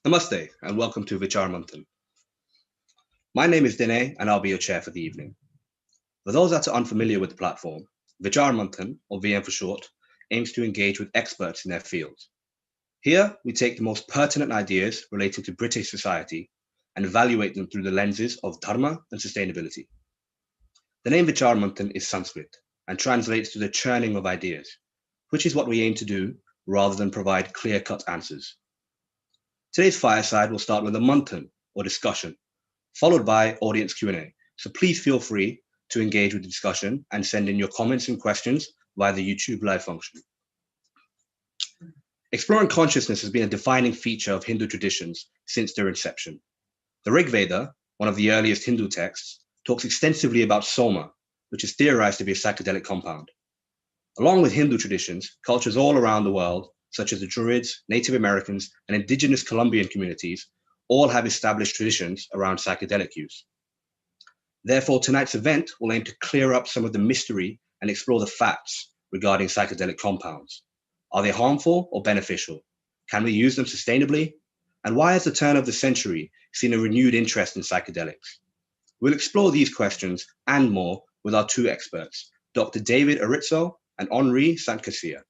Namaste and welcome to Vichar Manthan. My name is Dinaay and I'll be your chair for the evening. For those that are unfamiliar with the platform, Vichar Manthan, or VM for short, aims to engage with experts in their fields. Here, we take the most pertinent ideas relating to British society and evaluate them through the lenses of dharma and sustainability. The name Vichar Manthan is Sanskrit and translates to the churning of ideas, which is what we aim to do rather than provide clear-cut answers. Today's fireside will start with a manthan, or discussion, followed by audience Q&A. So please feel free to engage with the discussion and send in your comments and questions via the YouTube live function. Exploring consciousness has been a defining feature of Hindu traditions since their inception. The Rig Veda, one of the earliest Hindu texts, talks extensively about soma, which is theorized to be a psychedelic compound. Along with Hindu traditions, cultures all around the world, such as the Druids, Native Americans, and indigenous Colombian communities, all have established traditions around psychedelic use. Therefore, tonight's event will aim to clear up some of the mystery and explore the facts regarding psychedelic compounds. Are they harmful or beneficial? Can we use them sustainably? And why has the turn of the century seen a renewed interest in psychedelics? We'll explore these questions and more with our two experts, Dr. David Erritzøe and Henri Sant-Cassia.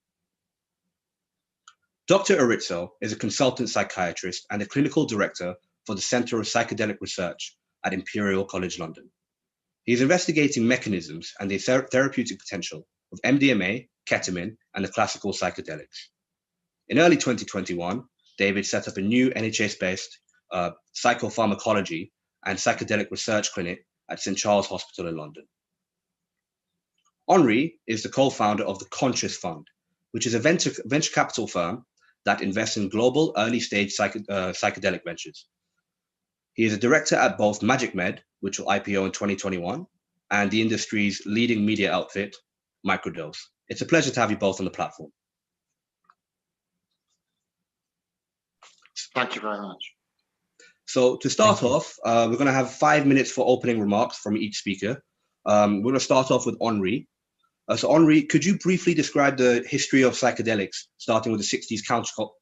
Dr. Erritzøe is a consultant psychiatrist and a clinical director for the Centre of Psychedelic Research at Imperial College London. He is investigating mechanisms and the therapeutic potential of MDMA, ketamine, and the classical psychedelics. In early 2021, David set up a new NHS-based psychopharmacology and psychedelic research clinic at St. Charles Hospital in London. Henri is the co-founder of the Conscious Fund, which is a venture capital firm that invests in global early-stage psychedelic ventures. He is a director at both Magic Med, which will IPO in 2021, and the industry's leading media outfit, Microdose. It's a pleasure to have you both on the platform. Thank you very much. So to start off, we're going to have 5 minutes for opening remarks from each speaker. We're going to start off with Henri. So Henri, could you briefly describe the history of psychedelics, starting with the 60s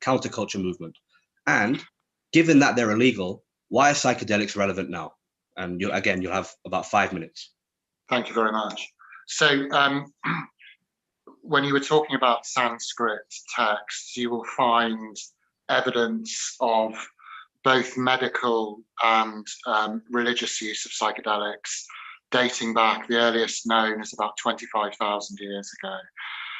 counterculture movement? And given that they're illegal, why are psychedelics relevant now? And you'll have about 5 minutes. Thank you very much. So when you were talking about Sanskrit texts, you will find evidence of both medical and religious use of psychedelics, dating back, the earliest known is about 25,000 years ago.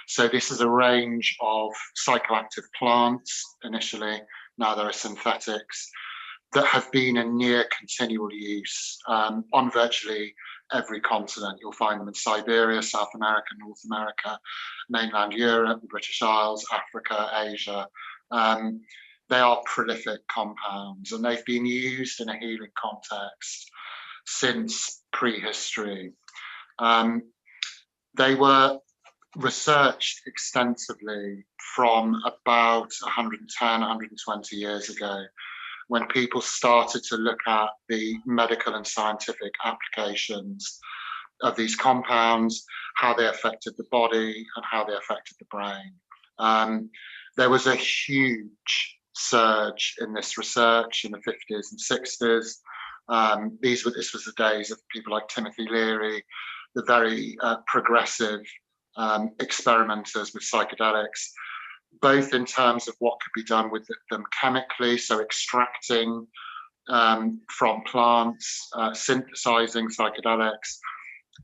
So this is a range of psychoactive plants initially, now there are synthetics, that have been in near continual use on virtually every continent. You'll find them in Siberia, South America, North America, mainland Europe, the British Isles, Africa, Asia. They are prolific compounds and they've been used in a healing context since prehistory. They were researched extensively from about 110, 120 years ago, when people started to look at the medical and scientific applications of these compounds, how they affected the body and how they affected the brain. There was a huge surge in this research in the 50s and 60s. This was the days of people like Timothy Leary, the very progressive experimenters with psychedelics, both in terms of what could be done with them chemically, so extracting from plants, synthesizing psychedelics,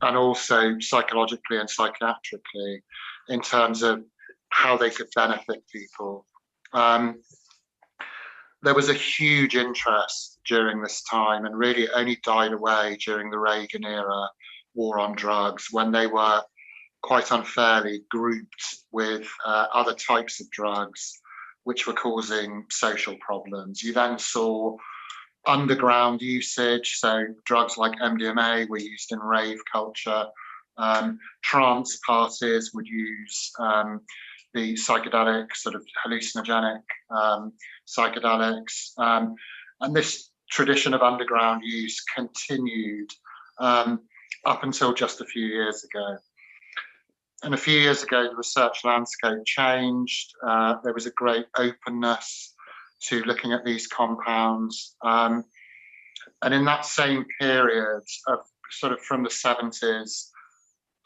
and also psychologically and psychiatrically in terms of how they could benefit people. There was a huge interest during this time, and really it only died away during the Reagan era war on drugs, when they were quite unfairly grouped with other types of drugs which were causing social problems. You then saw underground usage, so drugs like MDMA were used in rave culture. Trance parties would use the psychedelic, sort of hallucinogenic psychedelics. And this tradition of underground use continued up until just a few years ago. And a few years ago, the research landscape changed. There was a great openness to looking at these compounds. And in that same period of sort of from the 70s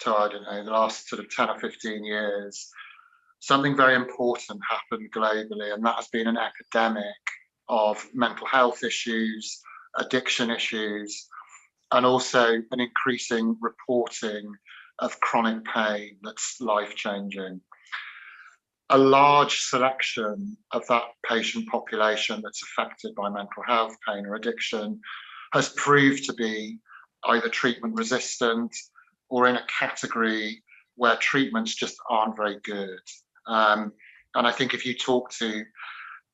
to, I don't know, the last sort of 10 or 15 years, something very important happened globally, and that has been an epidemic of mental health issues, addiction issues, and also an increasing reporting of chronic pain that's life-changing. A large selection of that patient population that's affected by mental health, pain, or addiction has proved to be either treatment resistant or in a category where treatments just aren't very good. And I think if you talk to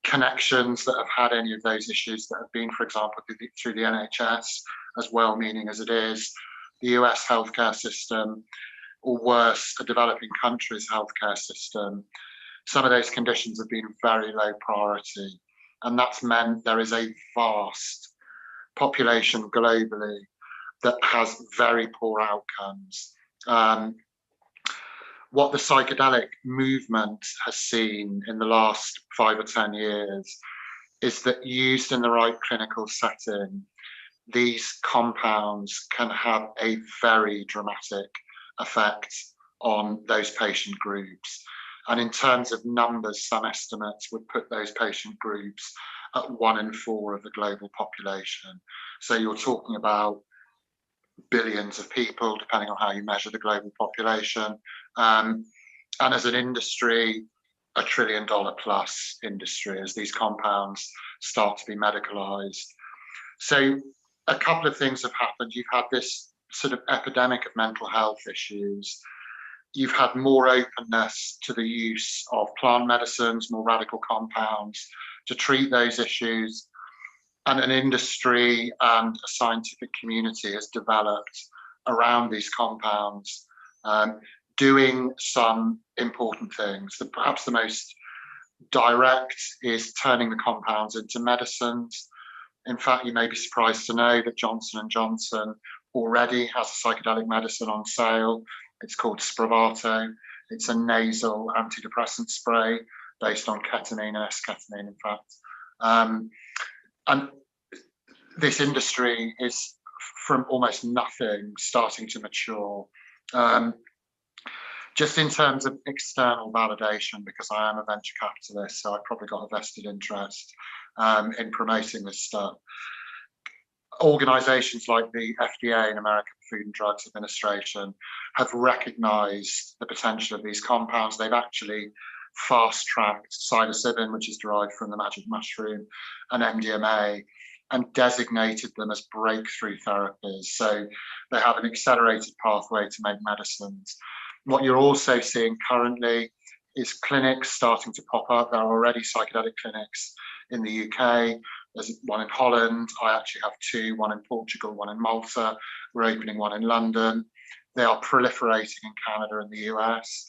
connections that have had any of those issues that have been, for example, through the NHS, as well-meaning as it is, the US healthcare system, or worse, a developing country's healthcare system, some of those conditions have been very low priority. And that's meant there is a vast population globally that has very poor outcomes. What the psychedelic movement has seen in the last 5 or 10 years is that used in the right clinical setting, these compounds can have a very dramatic effect on those patient groups. And in terms of numbers, some estimates would put those patient groups at 1 in 4 of the global population. So you're talking about billions of people, depending on how you measure the global population. And as an industry, $1 trillion plus industry as these compounds start to be medicalized. So a couple of things have happened. You've had this sort of epidemic of mental health issues. You've had more openness to the use of plant medicines, more radical compounds to treat those issues. And an industry and a scientific community has developed around these compounds, doing some important things. Perhaps the most direct is turning the compounds into medicines. In fact, you may be surprised to know that Johnson & Johnson already has a psychedelic medicine on sale. It's called Spravato. It's a nasal antidepressant spray based on ketamine and esketamine, in fact. And this industry is from almost nothing starting to mature. Just in terms of external validation, because I am a venture capitalist, so I've probably got a vested interest in promoting this stuff. Organizations like the FDA and American Food and Drugs Administration have recognized the potential of these compounds. They've actually fast-tracked psilocybin, which is derived from the magic mushroom, and MDMA, and designated them as breakthrough therapies. So they have an accelerated pathway to make medicines. What you're also seeing currently is clinics starting to pop up. There are already psychedelic clinics in the UK. There's one in Holland. I actually have 2, one in Portugal, one in Malta. We're opening one in London. They are proliferating in Canada and the US.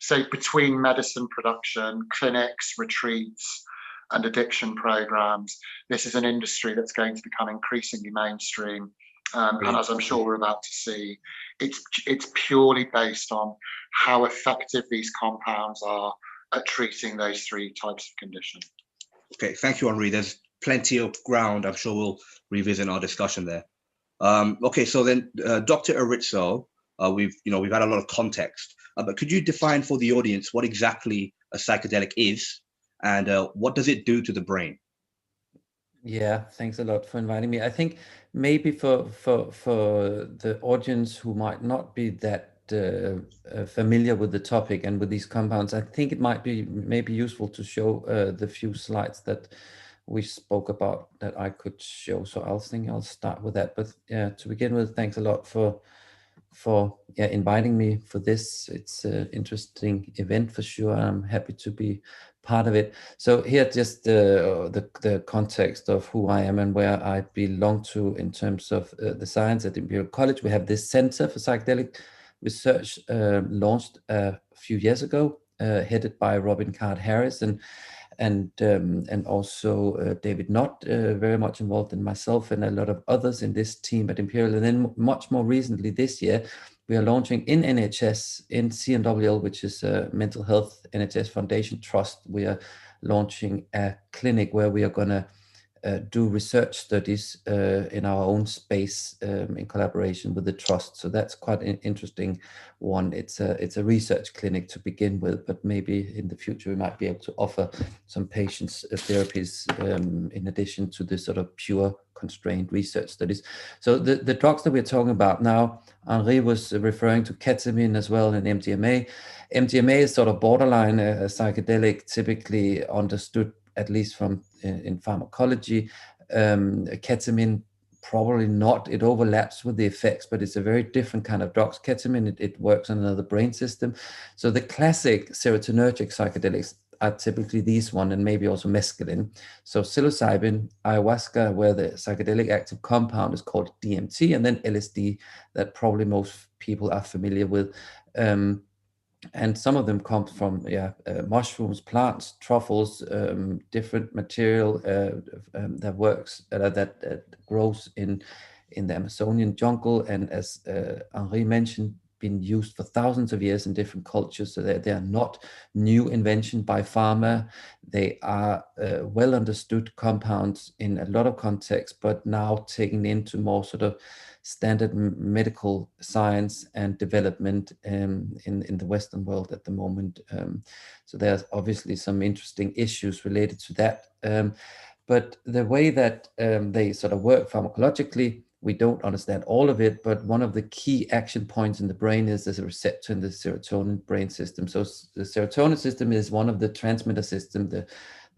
So between medicine production, clinics, retreats, and addiction programs, this is an industry that's going to become increasingly mainstream. And as I'm sure we're about to see, it's purely based on how effective these compounds are at treating those 3 types of conditions. Okay, thank you, Henri. There's plenty of ground. I'm sure we'll revisit our discussion there. Okay, so then, Dr. Erritzøe, we've had a lot of context, but could you define for the audience what exactly a psychedelic is, and what does it do to the brain? Yeah, thanks a lot for inviting me. I think maybe for the audience who might not be that familiar with the topic and with these compounds, I think it might be maybe useful to show the few slides that we spoke about that I could show. So I'll start with that. But yeah, to begin with, thanks a lot for inviting me for this. It's an interesting event for sure. I'm happy to be part of it. So here, just the context of who I am and where I belong to in terms of the science at Imperial College. We have this Center for Psychedelic Research launched a few years ago, headed by Robin Card-Harris and also David Knott, very much involved, in myself and a lot of others in this team at Imperial. And then much more recently this year, we are launching in NHS, in CNWL, which is a mental health NHS Foundation Trust. We are launching a clinic where we are going to do research studies in our own space in collaboration with the trust. So that's quite an interesting one. It's a research clinic to begin with, but maybe in the future we might be able to offer some patients therapies in addition to the sort of pure constrained research studies. So the drugs that we're talking about now, Henri was referring to ketamine as well and MDMA. MDMA is sort of borderline a psychedelic, typically understood at least from in pharmacology. Ketamine, probably not. It overlaps with the effects, but it's a very different kind of drugs. Ketamine, it works on another brain system. So the classic serotonergic psychedelics are typically these one, and maybe also mescaline. So psilocybin, ayahuasca, where the psychedelic active compound is called DMT, and then LSD, that probably most people are familiar with. And some of them come from mushrooms, plants, truffles, different material that works that grows in the Amazonian jungle, and as Henri mentioned, been used for thousands of years in different cultures. So they are not new invention by pharma. They are well understood compounds in a lot of contexts, but now taken into more sort of standard medical science and development in the Western world at the moment. So there's obviously some interesting issues related to that. But the way that they sort of work pharmacologically, we don't understand all of it, but one of the key action points in the brain is there's a receptor in the serotonin brain system. So the serotonin system is one of the transmitter system, the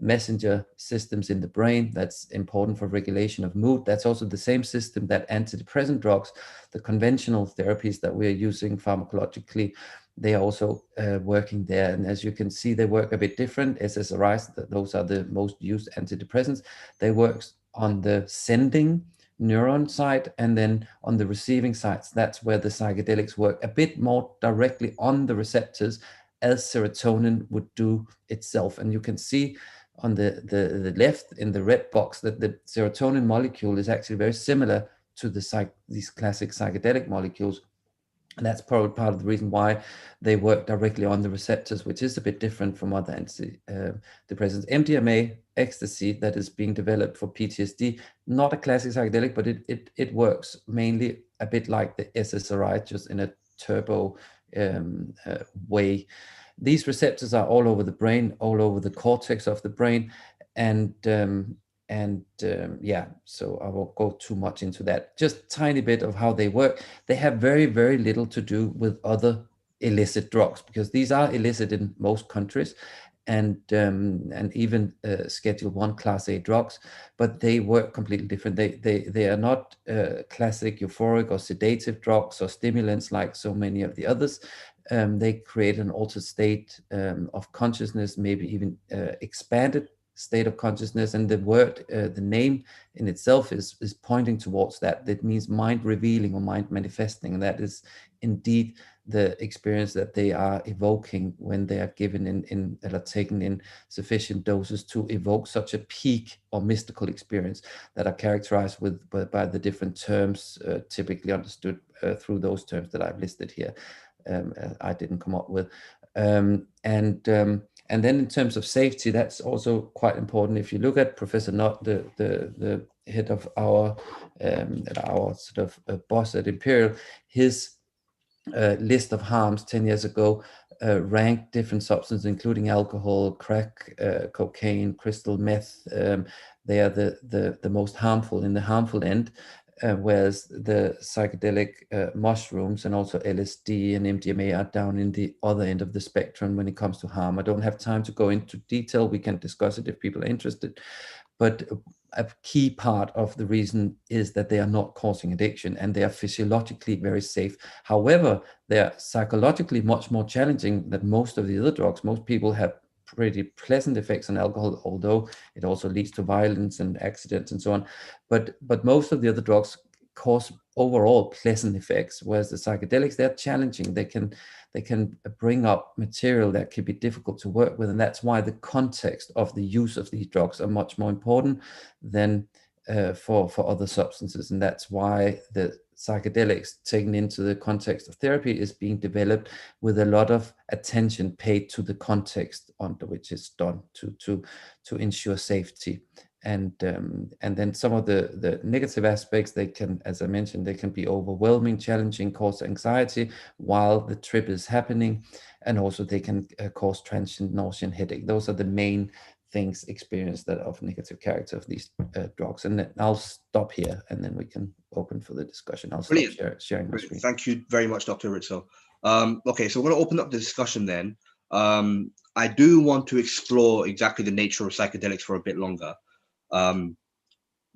messenger systems in the brain that's important for regulation of mood. That's also the same system that antidepressant drugs, the conventional therapies that we're using pharmacologically, they are also working there. And as you can see, they work a bit different. SSRIs, those are the most used antidepressants. They work on the sending neuron side, and then on the receiving sides, that's where the psychedelics work a bit more directly on the receptors, as serotonin would do itself. And you can see on the left in the red box that the serotonin molecule is actually very similar to these classic psychedelic molecules. And that's probably part of the reason why they work directly on the receptors, which is a bit different from other antidepressants. MDMA, ecstasy, that is being developed for PTSD, not a classic psychedelic, but it works mainly a bit like the SSRI, just in a turbo way. These receptors are all over the brain, all over the cortex of the brain, and so I won't go too much into that. Just tiny bit of how they work. They have very, very little to do with other illicit drugs, because these are illicit in most countries, and even Schedule 1 Class A drugs, but they work completely different. They are not classic euphoric or sedative drugs or stimulants like so many of the others. They create an altered state of consciousness, maybe even expanded state of consciousness, and the word, the name in itself is pointing towards that. That means mind revealing or mind manifesting, and that is indeed the experience that they are evoking when they are given in or taken in sufficient doses to evoke such a peak or mystical experience that are characterized by the different terms typically understood through those terms that I've listed here. I didn't come up with. And then in terms of safety, that's also quite important. If you look at Professor Nutt, the head of our sort of boss at Imperial, his list of harms 10 years ago ranked different substances, including alcohol, crack, cocaine, crystal meth. They are the most harmful in the harmful end. Whereas the psychedelic mushrooms and also LSD and MDMA are down in the other end of the spectrum when it comes to harm. I don't have time to go into detail. We can discuss it if people are interested. But a key part of the reason is that they are not causing addiction, and they are physiologically very safe. However, they are psychologically much more challenging than most of the other drugs. Most people have pretty pleasant effects on alcohol, although it also leads to violence and accidents and so on. But most of the other drugs cause overall pleasant effects, whereas the psychedelics, they're challenging. They can bring up material that can be difficult to work with, and that's why the context of the use of these drugs are much more important than for other substances. And that's why the psychedelics taken into the context of therapy is being developed with a lot of attention paid to the context under which it's done to ensure safety. And then some of the negative aspects, they can, as I mentioned, they can be overwhelming, challenging, cause anxiety while the trip is happening, and also they can cause transient nausea and headache. Those are the main things experienced that of negative character of these drugs. And then I'll stop here, and then we can open for the discussion. I'll stop sharing my screen. Thank you very much, Dr. Erritzøe. Okay, so we're going to open up the discussion then. I do want to explore exactly the nature of psychedelics for a bit longer.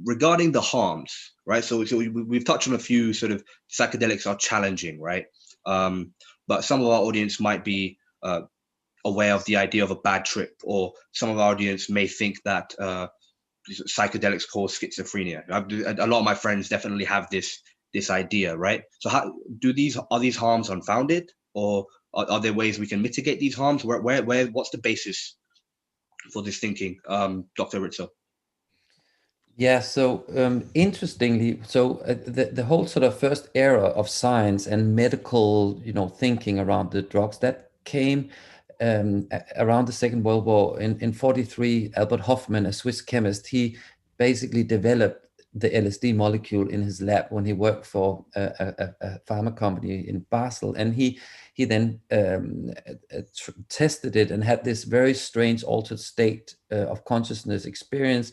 Regarding the harms, right? So we've touched on a few sort of psychedelics are challenging, right? But some of our audience might be aware of the idea of a bad trip, or some of our audience may think that psychedelics cause schizophrenia. A lot of my friends definitely have this idea, right? So how are these harms unfounded, or are there ways we can mitigate these harms? What's the basis for this thinking, Dr. Erritzøe? Yeah, so interestingly, so the whole sort of first era of science and medical, thinking around the drugs, that came around the Second World War. In 1943, Albert Hofmann, a Swiss chemist, he basically developed the LSD molecule in his lab when he worked for a pharma company in Basel, and he then tested it and had this very strange altered state of consciousness experience.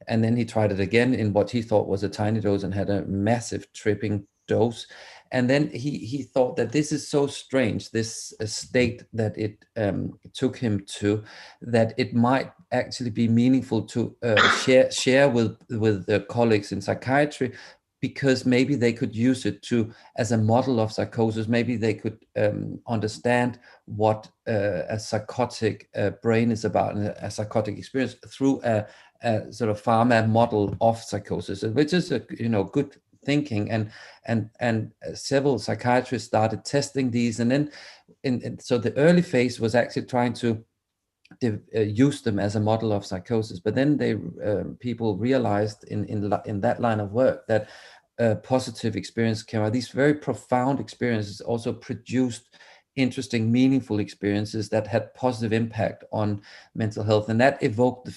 And then he tried it again in what he thought was a tiny dose and had a massive tripping dose. And then he thought that this is so strange, this state that it took him to, that it might actually be meaningful to share with the colleagues in psychiatry, because maybe they could use it as a model of psychosis. Maybe they could understand what a psychotic brain is about, and a psychotic experience through a sort of pharma model of psychosis, which is a good thinking. And several psychiatrists started testing these, and then so the early phase was actually trying to use them as a model of psychosis. But then people realized in that line of work that positive experience came out. These very profound experiences also produced interesting, meaningful experiences that had positive impact on mental health, and that evoked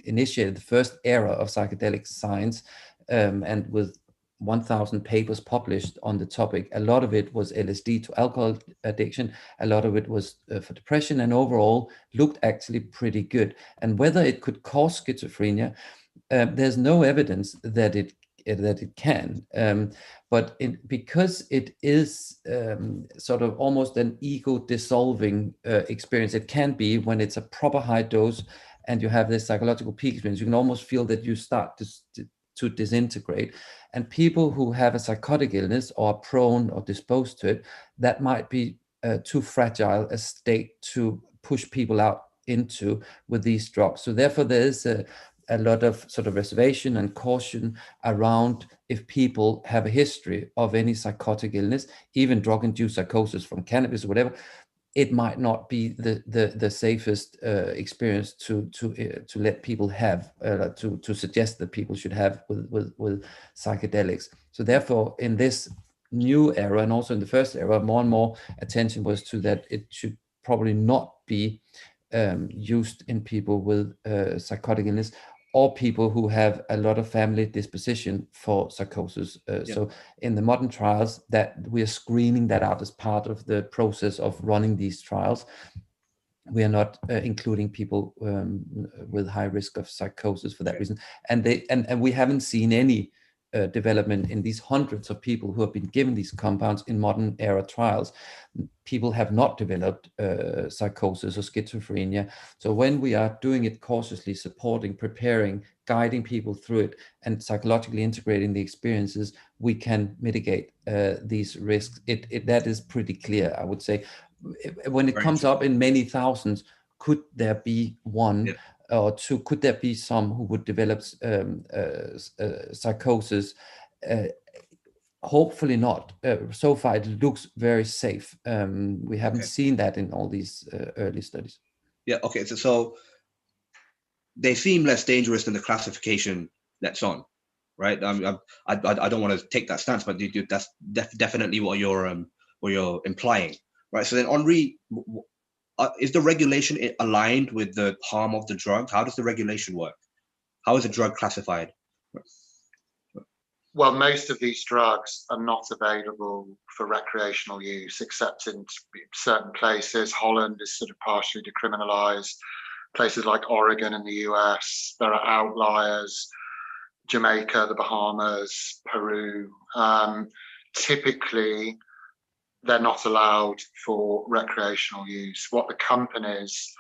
initiated the first era of psychedelic science, and with 1,000 papers published on the topic. A lot of it was LSD to alcohol addiction. A lot of it was for depression, and overall looked actually pretty good. And whether it could cause schizophrenia, there's no evidence that it can. But because it is sort of almost an ego-dissolving experience, it can be when it's a proper high dose and you have this psychological peak experience. You can almost feel that you start to disintegrate. And people who have a psychotic illness or are prone or disposed to it, that might be too fragile a state to push people out into with these drugs. So therefore, there is a lot of sort of reservation and caution around if people have a history of any psychotic illness, even drug-induced psychosis from cannabis or whatever. It might not be the safest experience to let people have, to suggest that people should have with psychedelics. So therefore, in this new era, and also in the first era, more and more attention was to that it should probably not be used in people with psychotic illness, or people who have a lot of family disposition for psychosis. So in the modern trials, that we are screening that out as part of the process of running these trials. We are not including people with high risk of psychosis for that reason. And we haven't seen any development in these hundreds of people who have been given these compounds in modern era trials. People have not developed psychosis or schizophrenia. So when we are doing it cautiously, supporting, preparing, guiding people through it, and psychologically integrating the experiences, we can mitigate these risks. That is pretty clear, I would say. When it comes up in many thousands, could there be one or two? Could there be some who would develop psychosis? Hopefully not. So far, it looks very safe. We haven't seen that in all these early studies. Yeah. Okay. So they seem less dangerous than the classification that's on. right? I don't want to take that stance, but that's definitely what you're implying, right? So then, Henri, is the regulation aligned with the harm of the drug? How does the regulation work? How is a drug classified? Well, most of these drugs are not available for recreational use, except in certain places. Holland is sort of partially decriminalized. Places like Oregon in the US, there are outliers. Jamaica, the Bahamas, Peru. Typically, they're not allowed for recreational use. What the companies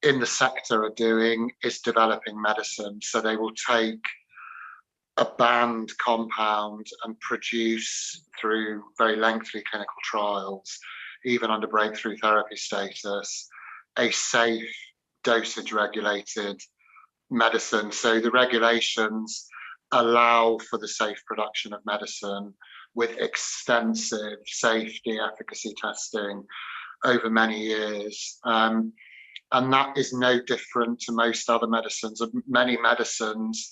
in the sector are doing is developing medicine. So they will take a banned compound and produce, through very lengthy clinical trials, even under breakthrough therapy status, a safe dosage regulated medicine. So the regulations allow for the safe production of medicine with extensive safety efficacy testing over many years. And that is no different to most other medicines. Many medicines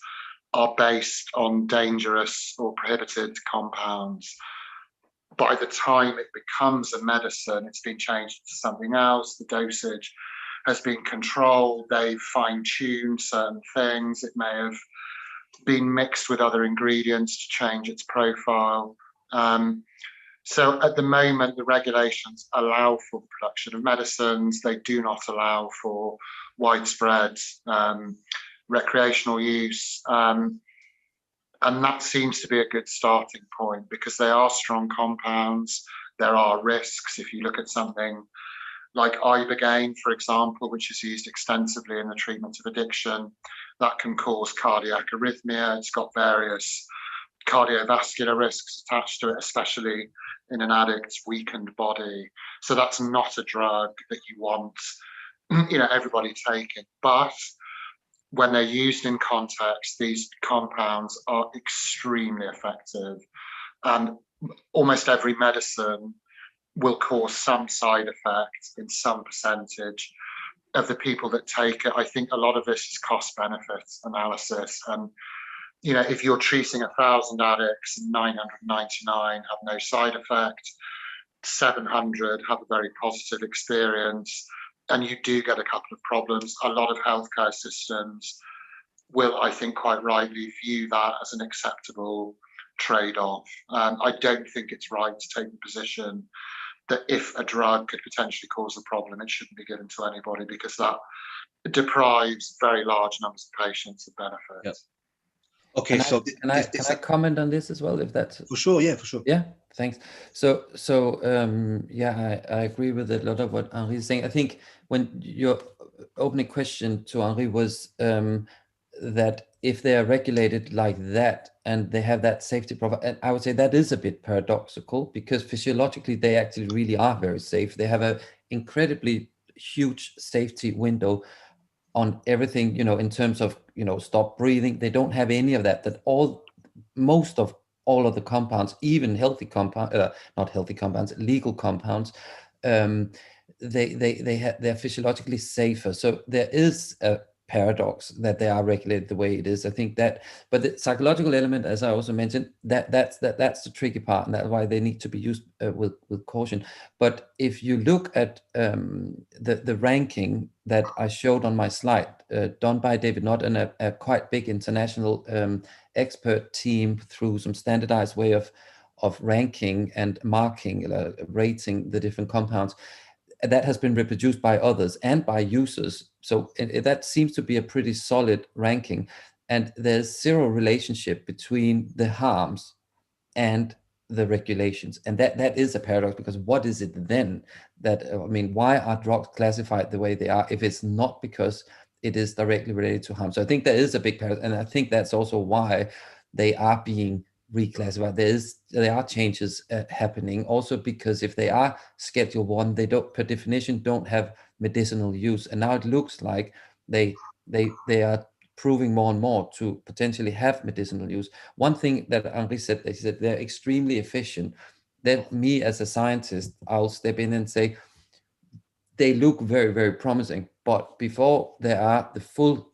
are based on dangerous or prohibited compounds. By the time it becomes a medicine, it's been changed to something else. The dosage has been controlled. They've fine-tuned certain things. It may have been mixed with other ingredients to change its profile. So at the moment, the regulations allow for the production of medicines. They do not allow for widespread recreational use. And that seems to be a good starting point because they are strong compounds. There are risks. If you look at something like ibogaine, for example, which is used extensively in the treatment of addiction, that can cause cardiac arrhythmia. It's got various cardiovascular risks attached to it, especially in an addict's weakened body. So that's not a drug that you want, everybody taking. But when they're used in context, these compounds are extremely effective. And almost every medicine will cause some side effect in some percentage of the people that take it. I think a lot of this is cost benefit analysis. And, if you're treating 1,000 addicts and 999 have no side effect, 700 have a very positive experience, and you do get a couple of problems, a lot of healthcare systems will, I think, quite rightly view that as an acceptable trade-off. I don't think it's right to take the position that if a drug could potentially cause a problem, it shouldn't be given to anybody, because that deprives very large numbers of patients of benefit. Yep. Okay, can I comment on this as well, if that's for sure? Yeah, for sure. Yeah, thanks. So I agree with a lot of what Henri is saying. I think when your opening question to Henri was that if they are regulated like that and they have that safety profile, and I would say that is a bit paradoxical, because physiologically they actually really are very safe. They have an incredibly huge safety window on everything, in terms of, stop breathing. They don't have any of that, most of all of the compounds, even healthy compounds, not healthy compounds, legal compounds, they're physiologically safer. So there is a paradox that they are regulated the way it is. I think that, but the psychological element, as I also mentioned, that's the tricky part, and that's why they need to be used with caution. But if you look at the ranking that I showed on my slide, done by David Nott and a quite big international expert team, through some standardized way of ranking and marking, rating the different compounds, that has been reproduced by others and by users. So that seems to be a pretty solid ranking. And there's zero relationship between the harms and the regulations. And that is a paradox, because what is it then why are drugs classified the way they are if it's not because it is directly related to harm? So I think there is a big paradox, and I think that's also why they are being reclassified. There are changes happening also, because if they are Schedule 1, they don't, per definition, don't have medicinal use, and now it looks like they are proving more and more to potentially have medicinal use. One thing that Henri said, they said they're extremely efficient. Then me as a scientist, I'll step in and say they look very, very promising, but before there are the full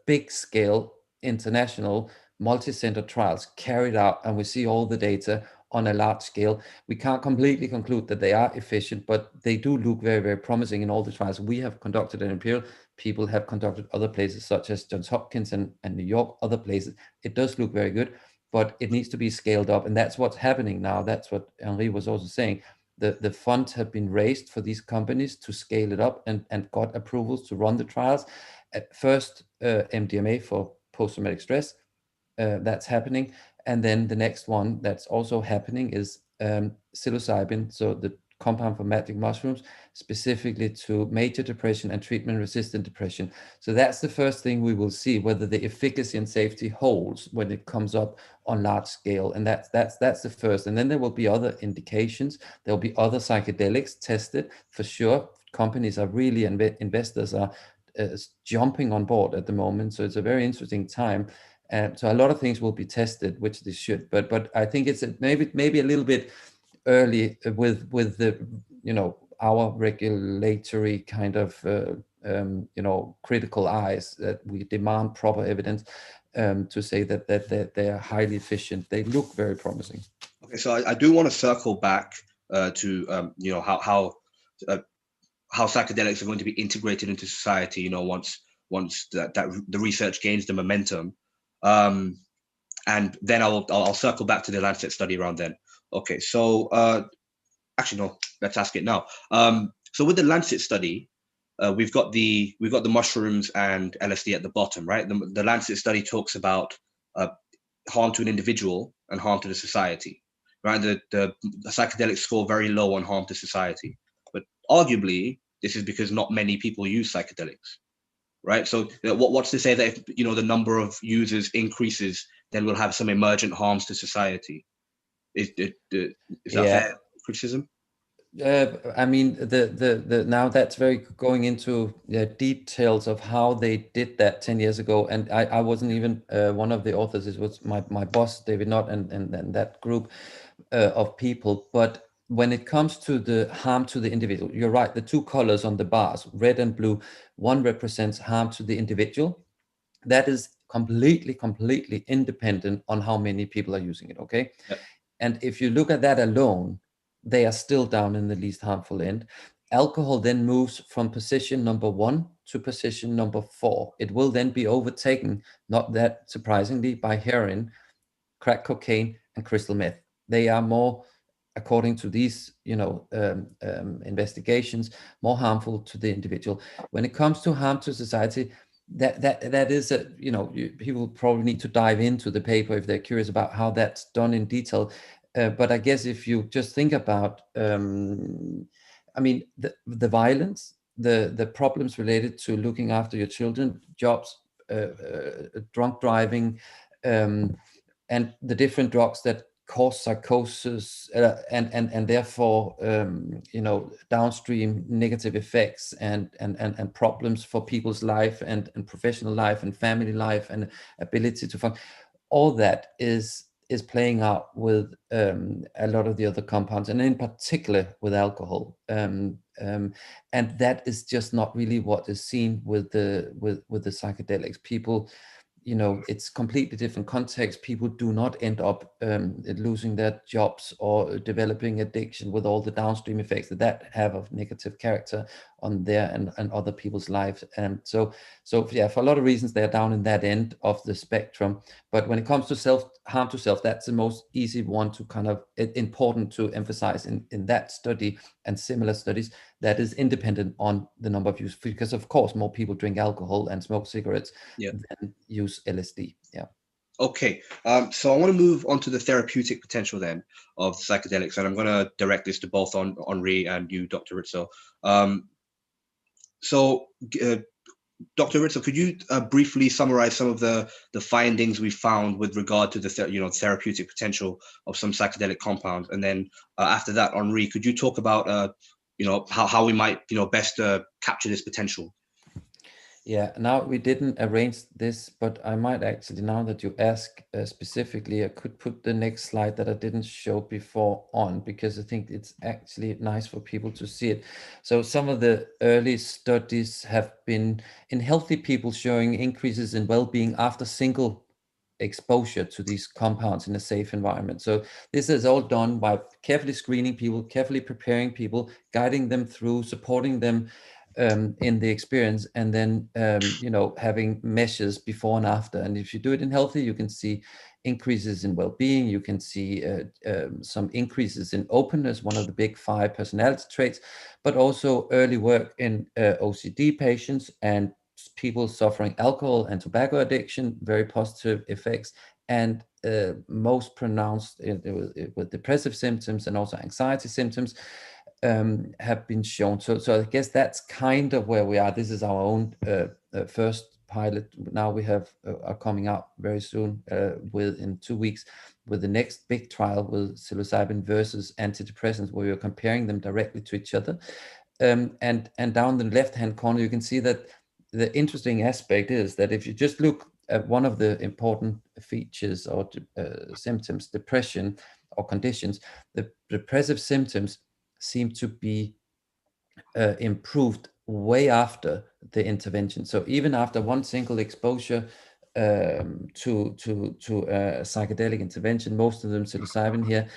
big scale international multi-center trials carried out, and we see all the data on a large scale. We can't completely conclude that they are efficient, but they do look very, very promising in all the trials we have conducted at Imperial. People have conducted other places such as Johns Hopkins and New York, other places. It does look very good, but it needs to be scaled up. And that's what's happening now. That's what Henri was also saying. The funds have been raised for these companies to scale it up and got approvals to run the trials. At first, MDMA for post-traumatic stress, that's happening. And then the next one that's also happening is psilocybin, so the compound for magic mushrooms, specifically to major depression and treatment-resistant depression. So that's the first thing we will see, whether the efficacy and safety holds when it comes up on large scale. And that's the first. And then there will be other indications. There will be other psychedelics tested for sure. Companies are really, investors are jumping on board at the moment. So it's a very interesting time. So a lot of things will be tested, which they should. But I think it's maybe a little bit early with the our regulatory kind of critical eyes, that we demand proper evidence to say that they are highly efficient. They look very promising. Okay, so I do want to circle back to how psychedelics are going to be integrated into society. Once that the research gains the momentum. And then I'll circle back to the Lancet study around then. Okay, so actually no, let's ask it now. So with the Lancet study, we've got the mushrooms and LSD at the bottom, right? The Lancet study talks about harm to an individual and harm to the society, right? The psychedelics score very low on harm to society, but arguably this is because not many people use psychedelics. Right. So what's to say that if the number of users increases, then we'll have some emergent harms to society? Is that fair criticism? I mean, the now that's very going into the details of how they did that 10 years ago. And I wasn't even one of the authors. It was my boss, David Knott, and that group of people. But when it comes to the harm to the individual, you're right. The two colors on the bars, red and blue, one represents harm to the individual. That is completely independent on how many people are using it. Okay. Yep. And if you look at that alone, they are still down in the least harmful end. Alcohol then moves from position number 1 to position number 4. It will then be overtaken, not that surprisingly, by heroin, crack cocaine, and crystal meth. They are more, according to these investigations, more harmful to the individual. When it comes to harm to society, that is people probably need to dive into the paper if they're curious about how that's done in detail. But I guess if you just think about, I mean, the violence, the problems related to looking after your children, jobs, drunk driving, and the different drugs that cause psychosis and therefore downstream negative effects and problems for people's life and professional life and family life and ability to function. All that is playing out with a lot of the other compounds, and in particular with alcohol. And that is just not really what is seen with the psychedelics. People, it's completely different context. People do not end up losing their jobs or developing addiction with all the downstream effects that have of negative character on their and other people's lives. And so yeah, for a lot of reasons, they're down in that end of the spectrum. But when it comes to harm to self, that's the most easy one to kind of important to emphasize in that study and similar studies. That is independent on the number of use, because of course more people drink alcohol and smoke cigarettes than use LSD. Yeah. Okay, so I want to move on to the therapeutic potential then of psychedelics, and I'm going to direct this to both Henri and you, Dr. Erritzøe. Dr. Erritzøe, could you briefly summarize some of the findings we found with regard to the therapeutic potential of some psychedelic compounds, and then after that, Henri, could you talk about how we might best capture this potential? Yeah, now we didn't arrange this, but I might actually, now that you ask specifically, I could put the next slide that I didn't show before on, because I think it's actually nice for people to see it. So some of the early studies have been in healthy people showing increases in well-being after single exposure to these compounds in a safe environment. So this is all done by carefully screening people, carefully preparing people, guiding them through, supporting them in the experience, and then having measures before and after. And if you do it in healthy, you can see increases in well-being, you can see some increases in openness, one of the big 5 personality traits, but also early work in OCD patients and people suffering alcohol and tobacco addiction, very positive effects, and most pronounced with depressive symptoms and also anxiety symptoms have been shown. So I guess that's kind of where we are. This is our own first pilot. Now we are coming out very soon in 2 weeks with the next big trial with psilocybin versus antidepressants, where we're comparing them directly to each other. And down the left-hand corner, you can see that the interesting aspect is that if you just look at one of the important features or symptoms, depression or conditions, the depressive symptoms seem to be improved way after the intervention. So even after one single exposure to psychedelic intervention, most of them psilocybin here,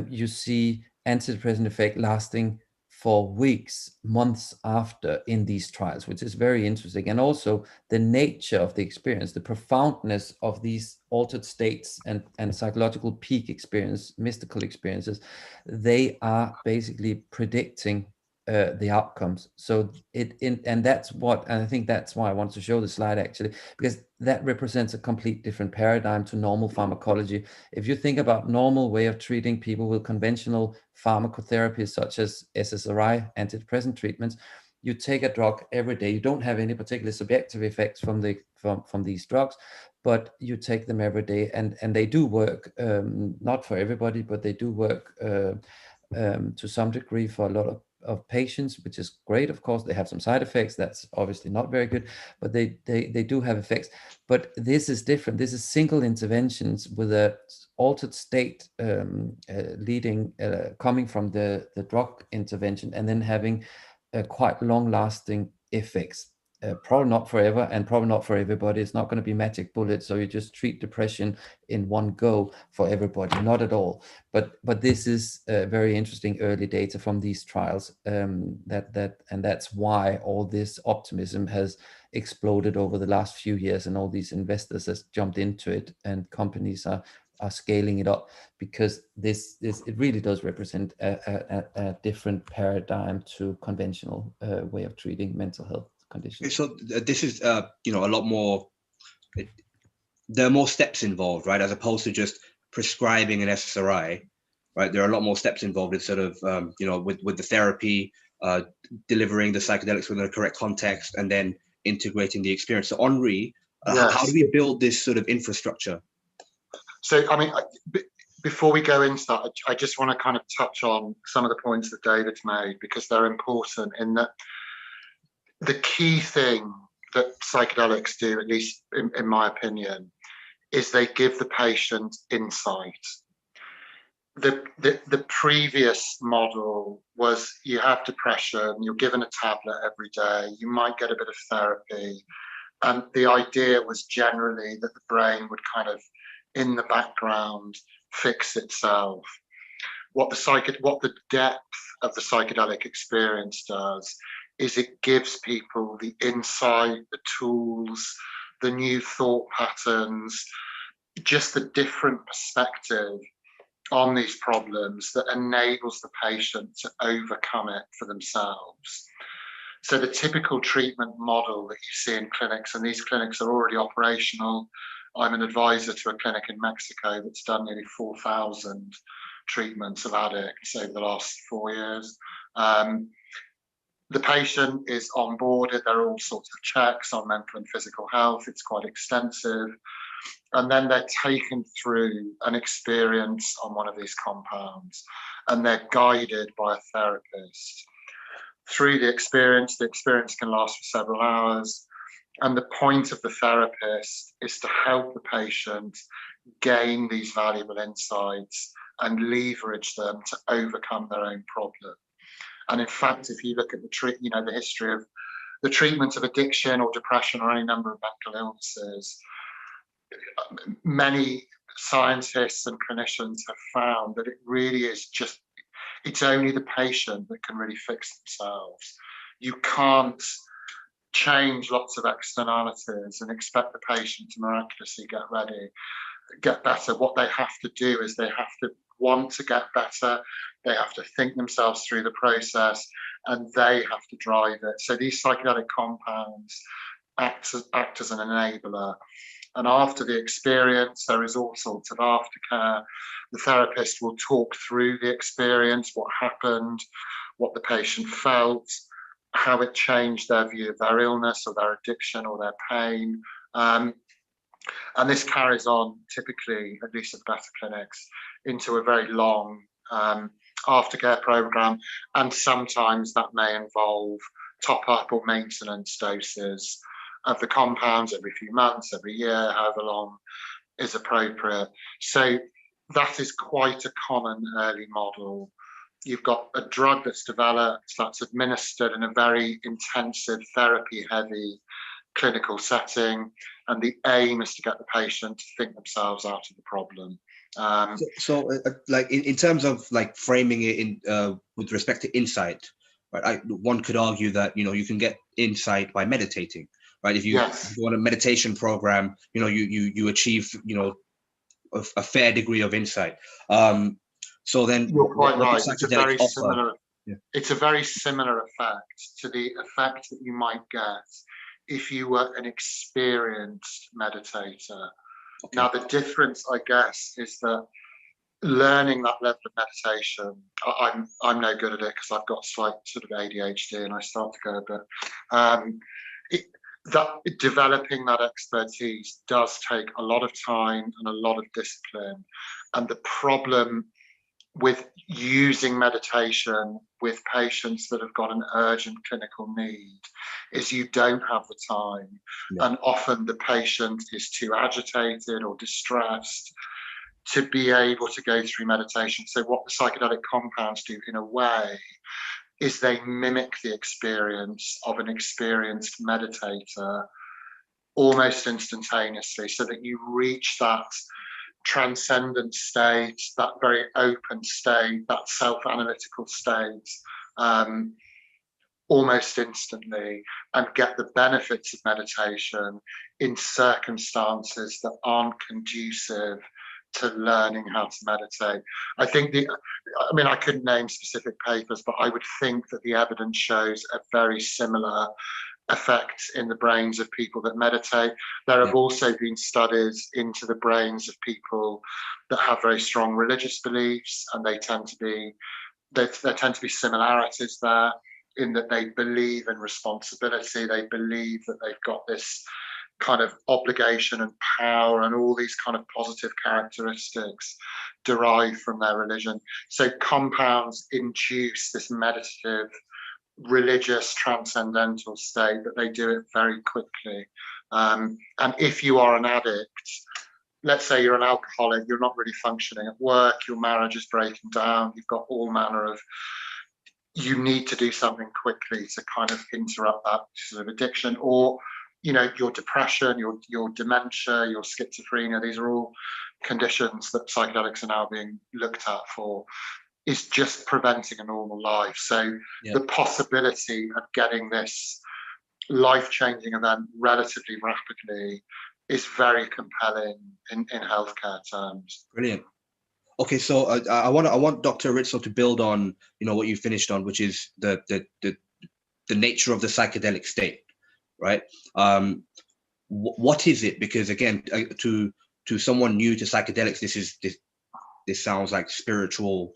you see antidepressant effect lasting for weeks, months after in these trials, which is very interesting. And also the nature of the experience, the profoundness of these altered states and psychological peak experience, mystical experiences, they are basically predicting the outcomes. So and I think that's why I want to show the slide actually, because that represents a complete different paradigm to normal pharmacology. If you think about normal way of treating people with conventional pharmacotherapies such as SSRI, antidepressant treatments, you take a drug every day. You don't have any particular subjective effects from these drugs, but you take them every day, and they do work. Not for everybody, but they do work to some degree for a lot of patients, which is great. Of course, they have some side effects. That's obviously not very good, but they do have effects. But this is different. This is single interventions with a altered state leading, coming from the drug intervention, and then having quite long-lasting effects. Probably not forever, and probably not for everybody. It's not going to be magic bullets, so you just treat depression in one go for everybody. Not at all. But this is very interesting early data from these trials. And that's why all this optimism has exploded over the last few years, and all these investors has jumped into it, and companies are scaling it up, because it really does represent a different paradigm to conventional way of treating mental health conditions. So this is a lot more. There are more steps involved, right? As opposed to just prescribing an SSRI, right? There are a lot more steps involved in sort of with the therapy, delivering the psychedelics within the correct context, and then integrating the experience. So Henri, yes. How do we build this sort of infrastructure? So I mean, before we go into that, I just want to kind of touch on some of the points that David's made, because they're important. In that, the key thing that psychedelics do, at least in my opinion, is they give the patient insight. The previous model was you have depression, you're given a tablet every day, you might get a bit of therapy, and the idea was generally that the brain would kind of, in the background, fix itself. What the depth of the psychedelic experience does is it gives people the insight, the tools, the new thought patterns, just the different perspective on these problems that enables the patient to overcome it for themselves. So the typical treatment model that you see in clinics, and these clinics are already operational. I'm an advisor to a clinic in Mexico that's done nearly 4,000 treatments of addicts over the last 4 years. The patient is onboarded. There are all sorts of checks on mental and physical health. It's quite extensive. And then they're taken through an experience on one of these compounds, and they're guided by a therapist through the experience. The experience can last for several hours. And the point of the therapist is to help the patient gain these valuable insights and leverage them to overcome their own problem. And in fact, if you look at the history of the treatment of addiction or depression or any number of mental illnesses, many scientists and clinicians have found that it really is just, it's only the patient that can really fix themselves. You can't change lots of externalities and expect the patient to miraculously get better. What they have to do is they have to want to get better, they have to think themselves through the process, and they have to drive it. So these psychedelic compounds act as an enabler. And after the experience, there is all sorts of aftercare. The therapist will talk through the experience, what happened, what the patient felt, how it changed their view of their illness or their addiction or their pain. And this carries on typically, at least at better clinics, into a very long aftercare program. And sometimes that may involve top-up or maintenance doses of the compounds every few months, every year, however long is appropriate. So that is quite a common early model. You've got a drug that's developed, that's administered in a very intensive, therapy-heavy clinical setting, and the aim is to get the patient to think themselves out of the problem. Like in terms of like framing it in with respect to insight, right? One could argue that you can get insight by meditating, right? If you want a meditation program, you achieve a fair degree of insight. So then you're quite right. It's a very similar. Yeah. It's a very similar effect to the effect that you might get if you were an experienced meditator. Okay. Now, the difference, I guess, is that learning that level of meditation, I'm no good at it because I've got slight sort of ADHD and I start to go a bit. Developing that expertise does take a lot of time and a lot of discipline. And the problem with using meditation with patients that have got an urgent clinical need is you don't have the time. Yeah. And often the patient is too agitated or distressed to be able to go through meditation. So what the psychedelic compounds do in a way is they mimic the experience of an experienced meditator almost instantaneously, so that you reach that transcendent state, that very open state, that self-analytical state, almost instantly, and get the benefits of meditation in circumstances that aren't conducive to learning how to meditate. I think I couldn't name specific papers, but I would think that the evidence shows a very similar effect in the brains of people that meditate. There have also been studies into the brains of people that have very strong religious beliefs, and there tend to be similarities there in that they believe in responsibility. They believe that they've got this kind of obligation and power and all these kind of positive characteristics derived from their religion. So compounds induce this meditative, religious, transcendental state, but they do it very quickly. And if you are an addict, let's say you're an alcoholic, you're not really functioning at work, your marriage is breaking down, you've got all manner of, you need to do something quickly to kind of interrupt that sort of addiction, or your depression, your dementia, your schizophrenia, these are all conditions that psychedelics are now being looked at for, is just preventing a normal life. So the possibility of getting this life-changing event relatively rapidly is very compelling in healthcare terms. Brilliant. Okay, so I want Dr. Erritzøe to build on what you finished on, which is the nature of the psychedelic state, right? What is it? Because again, to someone new to psychedelics, this sounds like spiritual,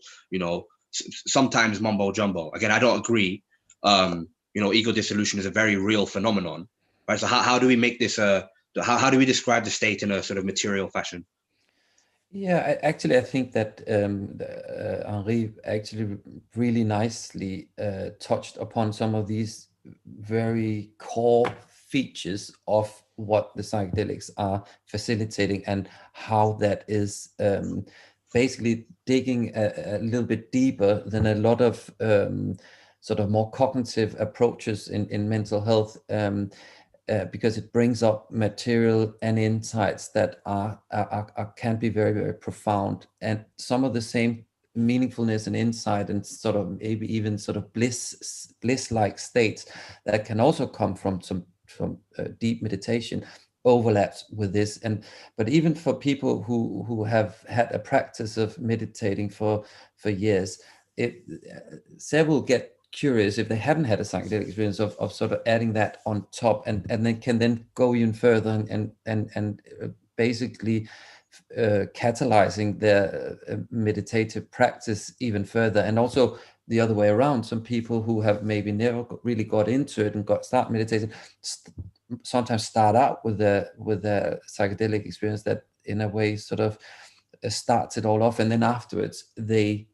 sometimes mumbo jumbo. Again, I don't agree. Ego dissolution is a very real phenomenon, right? So how do we make this how do we describe the state in a sort of material fashion? Yeah, I think that Henri actually really nicely touched upon some of these very core features of what the psychedelics are facilitating, and how that is basically digging a little bit deeper than a lot of sort of more cognitive approaches in mental health. because it brings up material and insights that can be very, very profound, and some of the same meaningfulness and insight and sort of maybe even sort of bliss-like states that can also come from deep meditation overlaps with this. But even for people who have had a practice of meditating for years, several get curious if they haven't had a psychedelic experience of sort of adding that on top, and they can then go even further and basically catalyzing their meditative practice even further. And also the other way around, some people who have maybe never really got into it and start meditating sometimes start out with a psychedelic experience that in a way sort of starts it all off, and then afterwards they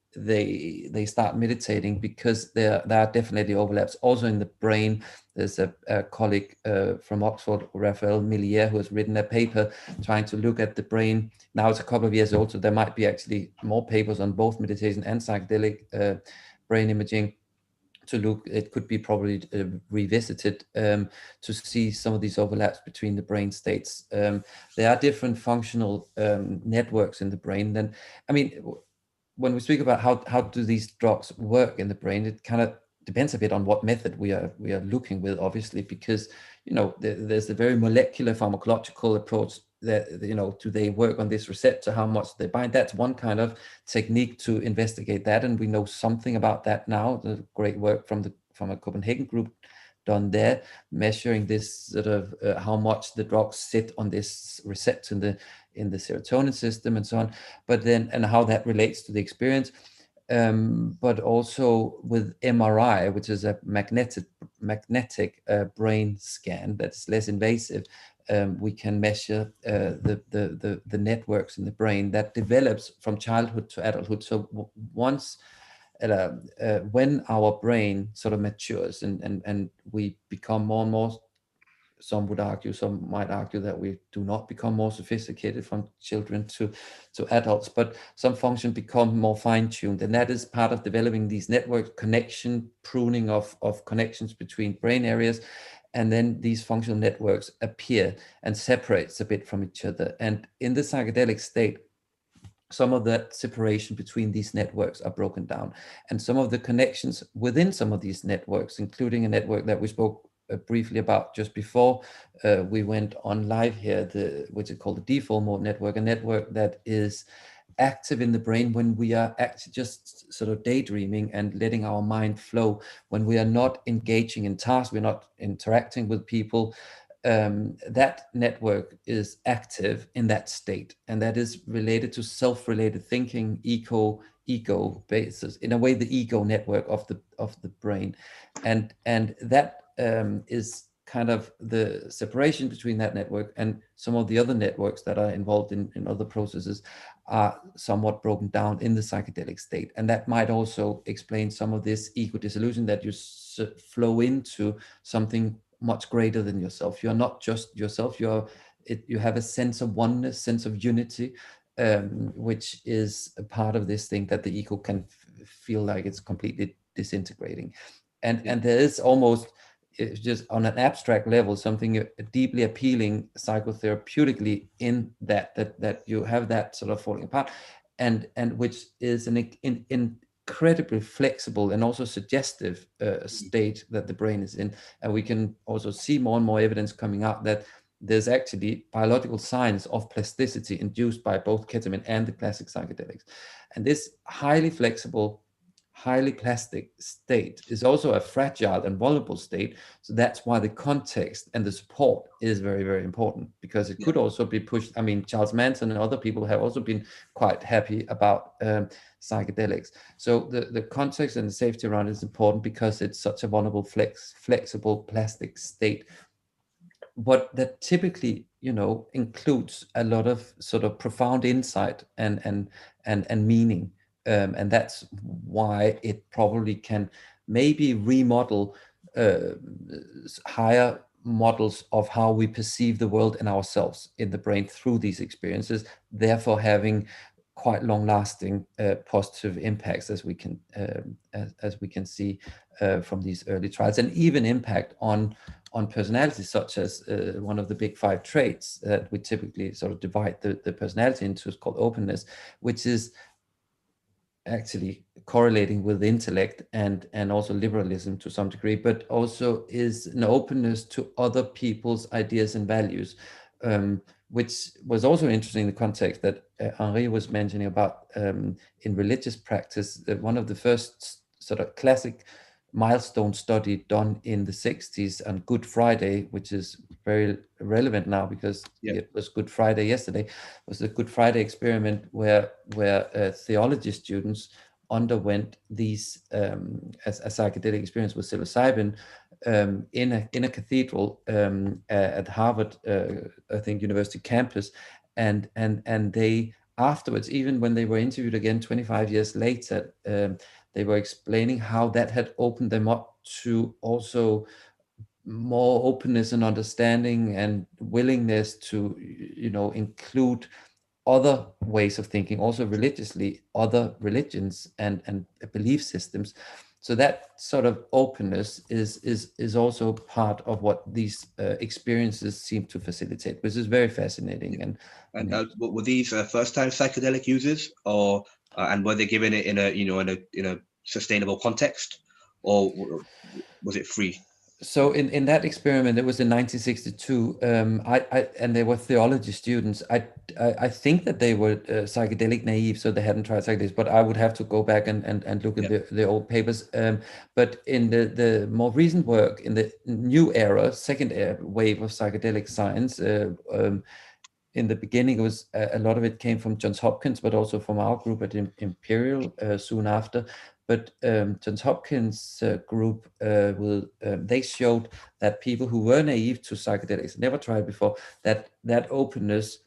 start meditating, because there are definitely overlaps also in the brain. There's a colleague from Oxford, Raphael Millier, who has written a paper trying to look at the brain. Now it's a couple of years old, so there might be actually more papers on both meditation and psychedelic brain imaging to look. It could be probably revisited to see some of these overlaps between the brain states. There are different functional networks in the brain. Then, I mean, when we speak about how do these drugs work in the brain, it kind of depends a bit on what method we are looking with, obviously, because there's a very molecular pharmacological approach that, do they work on this receptor, how much they bind. That's one kind of technique to investigate that, and we know something about that now. The great work from a Copenhagen group done there, measuring this sort of how much the drugs sit on this receptor in the serotonin system and so on, but then, and how that relates to the experience. But also with MRI, which is a magnetic brain scan that's less invasive, we can measure the networks in the brain that develops from childhood to adulthood. So once when our brain sort of matures and we become more and more, some might argue that we do not become more sophisticated from children to adults, but some function become more fine-tuned, and that is part of developing these network pruning of connections between brain areas, and then these functional networks appear and separates a bit from each other. And in the psychedelic state, some of that separation between these networks are broken down, and some of the connections within some of these networks, including a network that we spoke briefly about just before we went on live here, which is called the default mode network, a network that is active in the brain when we are actually just sort of daydreaming and letting our mind flow, when we are not engaging in tasks, we're not interacting with people. That network is active in that state, and that is related to self-related thinking, ego basis, in a way, the ego network of the brain, and that is kind of the separation between that network and some of the other networks that are involved in other processes are somewhat broken down in the psychedelic state. And that might also explain some of this ego dissolution, that you flow into something much greater than yourself. You're not just yourself, you have a sense of oneness, sense of unity, which is a part of this thing that the ego can feel like it's completely disintegrating. And there is almost, it's just on an abstract level, something deeply appealing psychotherapeutically in that you have that sort of falling apart, and which is an incredibly flexible and also suggestive state that the brain is in. And we can also see more and more evidence coming out that there's actually biological signs of plasticity induced by both ketamine and the classic psychedelics. And this highly flexible, highly plastic state is also a fragile and vulnerable state. So that's why the context and the support is very, very important, because it could also be pushed. I mean, Charles Manson and other people have also been quite happy about psychedelics. So the context and the safety around it is important, because it's such a vulnerable, flexible plastic state. But that typically, includes a lot of sort of profound insight and meaning. And that's why it probably can maybe remodel higher models of how we perceive the world and ourselves in the brain through these experiences, therefore having quite long-lasting positive impacts, as we can see from these early trials, and even impact on on personalities, such as one of the big 5 traits that we typically sort of divide the personality into, is called openness, which is actually correlating with intellect and also liberalism to some degree, but also is an openness to other people's ideas and values, which was also interesting in the context that Henri was mentioning about in religious practice. One of the first sort of classic milestone study done in the 60s on Good Friday, which is very relevant now because it was Good Friday yesterday, was the Good Friday experiment where theology students underwent these a psychedelic experience with psilocybin in a cathedral at Harvard, I think, University campus, and they afterwards, even when they were interviewed again 25 years later, they were explaining how that had opened them up to also more openness and understanding and willingness to, include other ways of thinking, also religiously, other religions and belief systems. So that sort of openness is also part of what these experiences seem to facilitate, which is very fascinating. And were these first-time psychedelic users, or and were they given it in a sustainable context, or was it free? So in that experiment, it was in 1962. And they were theology students. I think that they were psychedelic naive, so they hadn't tried psychedelics. But I would have to go back and look at the old papers. But in the more recent work, in the new era, second wave of psychedelic science, in the beginning, it was a lot of it came from Johns Hopkins, but also from our group at Imperial soon after. But Johns Hopkins group they showed that people who were naive to psychedelics, never tried before, that openness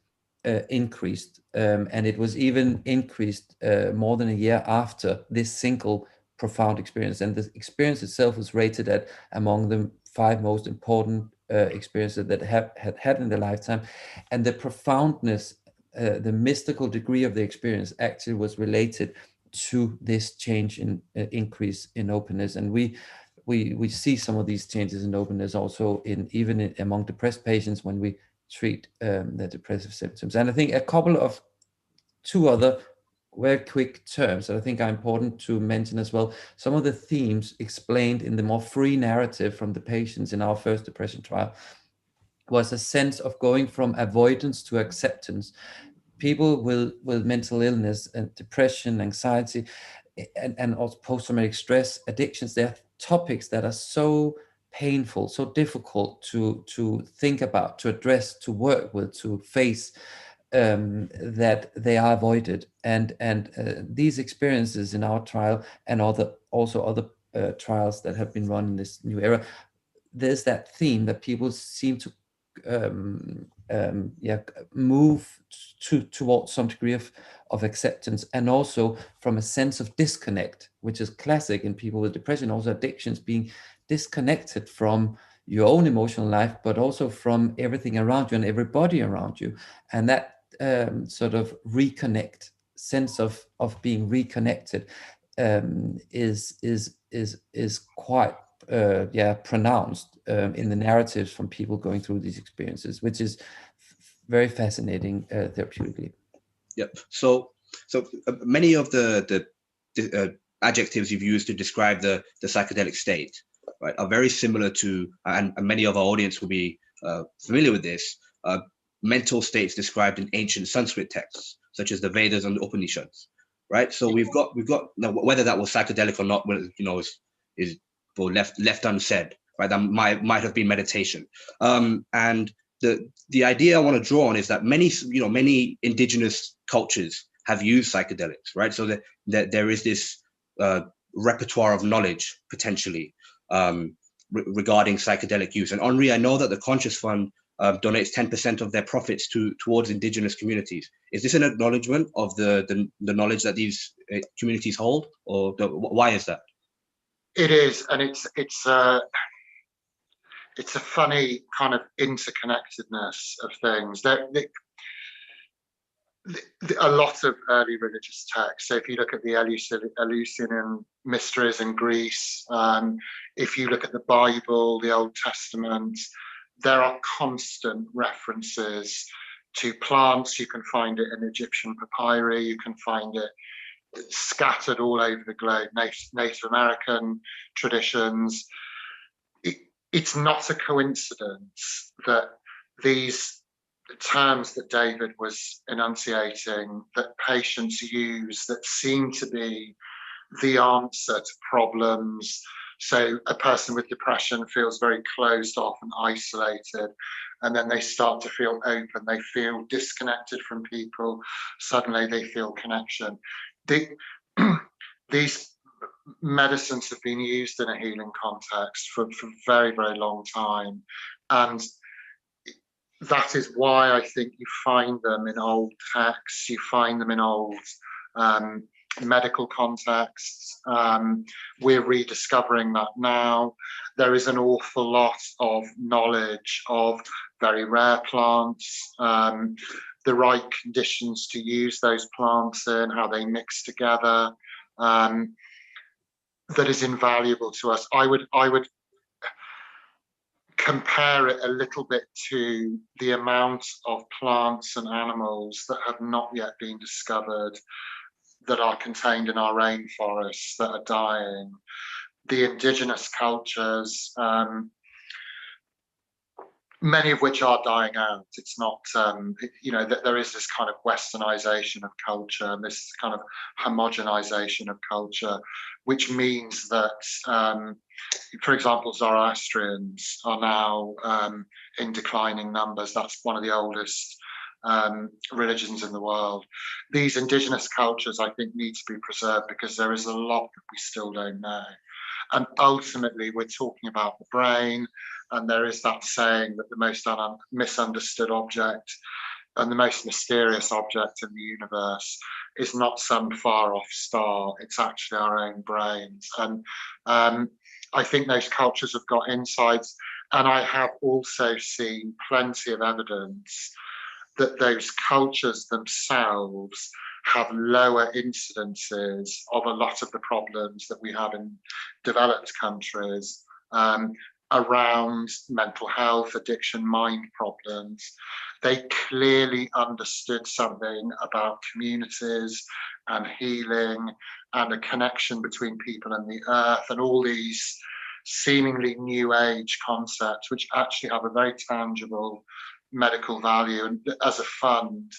increased, and it was even increased more than a year after this single profound experience. And the experience itself was rated at among the 5 most important experiences that had in their lifetime, and the profoundness, the mystical degree of the experience actually was related to this change in increase in openness. And we see some of these changes in openness also among depressed patients when we treat their depressive symptoms. And I think a couple of 2 other very quick terms that I think are important to mention as well. Some of the themes explained in the more free narrative from the patients in our first depression trial was a sense of going from avoidance to acceptance. People with mental illness and depression, anxiety, and also post-traumatic stress, addictions, they're topics that are so painful, so difficult to think about, to address, to work with, to face, that they are avoided. And these experiences in our trial and other trials that have been run in this new era, there's that theme that people seem to move towards some degree of acceptance, and also from a sense of disconnect, which is classic in people with depression, also addictions, being disconnected from your own emotional life, but also from everything around you and everybody around you. And that sort of sense of being reconnected is quite pronounced in the narratives from people going through these experiences, which is very fascinating therapeutically. Yep. So many of the adjectives you've used to describe the psychedelic state, right, are very similar to, and many of our audience will be familiar with this, mental states described in ancient Sanskrit texts, such as the Vedas and the Upanishads, right? So we've got now, whether that was psychedelic or not, is left unsaid, right? That might have been meditation. And the idea I want to draw on is that many indigenous cultures have used psychedelics, right? So that there is this repertoire of knowledge potentially regarding psychedelic use. And Henri, I know that the Conscious Fund donates 10% of their profits towards indigenous communities. Is this an acknowledgement of the knowledge that these communities hold, or why is that? It is, and it's a funny kind of interconnectedness of things. a lot of early religious texts. So if you look at the Eleusinian mysteries in Greece, if you look at the Bible, the Old Testament, there are constant references to plants. You can find it in Egyptian papyri. You can find it scattered all over the globe, Native American traditions. It's not a coincidence that these terms that David was enunciating, that patients use, that seem to be the answer to problems. So a person with depression feels very closed off and isolated, and then they start to feel open. They feel disconnected from people. Suddenly they feel connection. These medicines have been used in a healing context for a very, very long time. And that is why I think you find them in old texts, you find them in old medical contexts. We're rediscovering that now. There is an awful lot of knowledge of very rare plants, the right conditions to use those plants in, how they mix together, that is invaluable to us. I would compare it a little bit to the amount of plants and animals that have not yet been discovered, that are contained in our rainforests, that are dying. The indigenous cultures, many of which are dying out. It's not, there is this kind of westernization of culture, and this kind of homogenization of culture, which means that, for example, Zoroastrians are now in declining numbers. That's one of the oldest religions in the world. These indigenous cultures, I think, need to be preserved because there is a lot that we still don't know. And ultimately, we're talking about the brain. And there is that saying that the most misunderstood object and the most mysterious object in the universe is not some far off star. It's actually our own brains. And I think those cultures have got insights. And I have also seen plenty of evidence that those cultures themselves have lower incidences of a lot of the problems that we have in developed countries, around mental health, addiction, mind problems. They clearly understood something about communities and healing and a connection between people and the earth, and all these seemingly new age concepts, which actually have a very tangible medical value. And as a fund,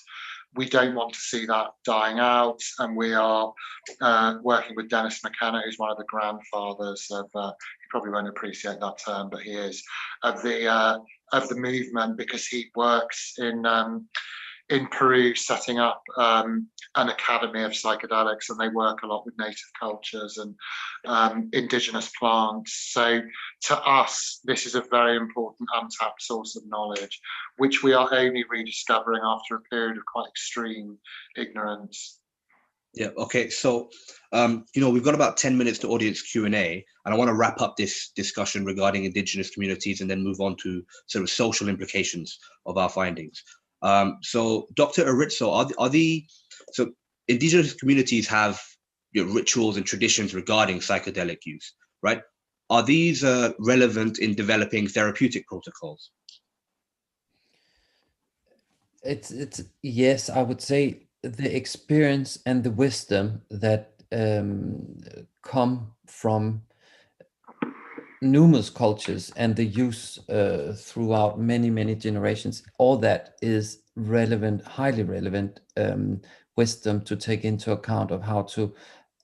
we don't want to see that dying out, and we are working with Dennis McKenna, who's one of the grandfathers of, he probably won't appreciate that term, but he is, of the movement, because he works in Peru setting up an academy of psychedelics, and they work a lot with native cultures and indigenous plants. So to us, this is a very important untapped source of knowledge, which we are only rediscovering after a period of quite extreme ignorance. Yeah, okay. So, we've got about 10 minutes to audience Q&A, and I want to wrap up this discussion regarding Indigenous communities and then move on to sort of social implications of our findings. So, Dr. Erritzøe, so Indigenous communities have rituals and traditions regarding psychedelic use, right? Are these relevant in developing therapeutic protocols? It's yes, I would say the experience and the wisdom that come from numerous cultures and the use throughout many generations, all that is relevant, highly relevant wisdom to take into account of how to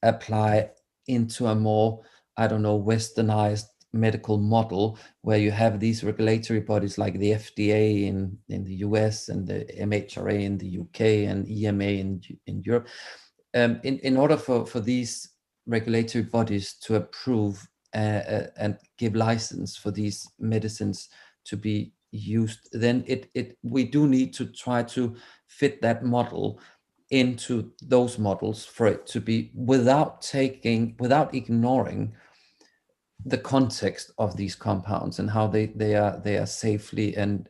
apply into a more, westernized medical model, where you have these regulatory bodies like the FDA in the US and the MHRA in the UK and EMA in Europe. In order for these regulatory bodies to approve and give license for these medicines to be used, then we do need to try to fit that model into those models for it to be without ignoring the context of these compounds and how they are safely and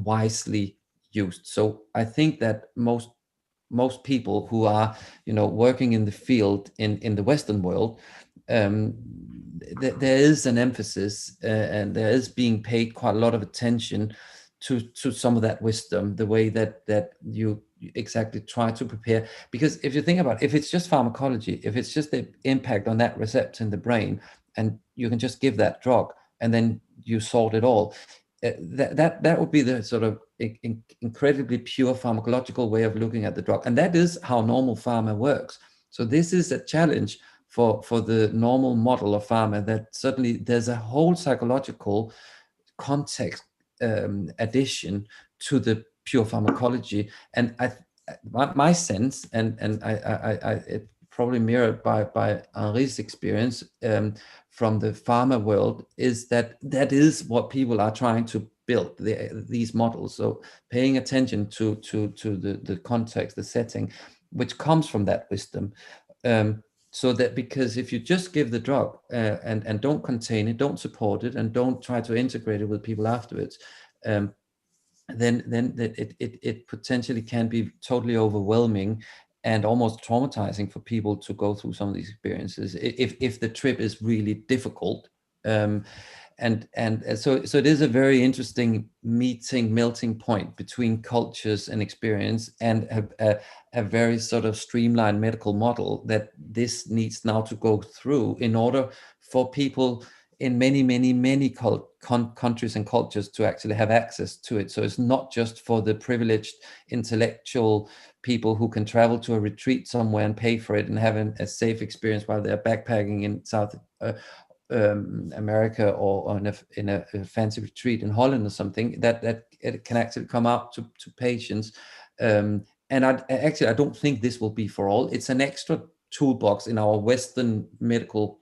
wisely used. So I think that most people who are, working in the field in the Western world, there is an emphasis, and there is being paid quite a lot of attention to some of that wisdom, the way that you exactly try to prepare. Because if you think about it, if it's just pharmacology, if it's just the impact on that receptor in the brain, and you can just give that drug and then you sort it all, that would be the sort of incredibly pure pharmacological way of looking at the drug, and that is how normal pharma works. So this is a challenge for the normal model of pharma, that suddenly there's a whole psychological context addition to the pure pharmacology. And my sense, and it probably mirrored by Henri's experience from the pharma world, is that is what people are trying to build, these models. So paying attention to the context, the setting, which comes from that wisdom. So that, because if you just give the drug and don't contain it, don't support it, and don't try to integrate it with people afterwards, then it potentially can be totally overwhelming and almost traumatizing for people to go through some of these experiences if the trip is really difficult. And so it is a very interesting melting point between cultures and experience, and a very sort of streamlined medical model that this needs now to go through in order for people in many countries and cultures to actually have access to it. So it's not just for the privileged intellectual people who can travel to a retreat somewhere and pay for it and have a safe experience while they're backpacking in South America, or in a fancy retreat in Holland or something, that it can actually come out to patients. And I don't think this will be for all. It's an extra toolbox in our Western medical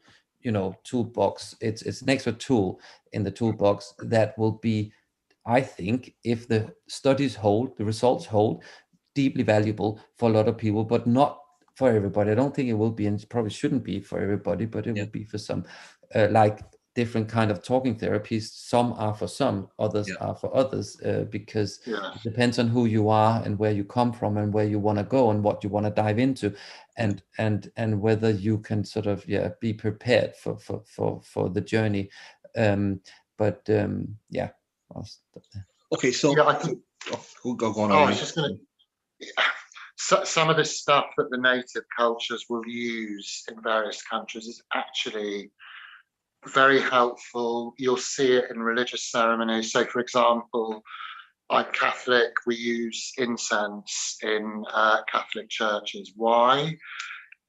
toolbox. It's an extra tool in the toolbox that will be, I think, if the studies hold, the results hold, deeply valuable for a lot of people, but not for everybody. I don't think it will be, and it probably shouldn't be for everybody, but it will be for some, like different kind of talking therapies. Some are for some, others are for others, because it depends on who you are and where you come from and where you want to go and what you want to dive into, and whether you can sort of be prepared for the journey. But I'll stop there. Okay, so I think go on. I was just going to. Some of the stuff that the native cultures will use in various countries is actually very helpful. You'll see it in religious ceremonies. So, for example, I'm Catholic. We use incense in Catholic churches. Why?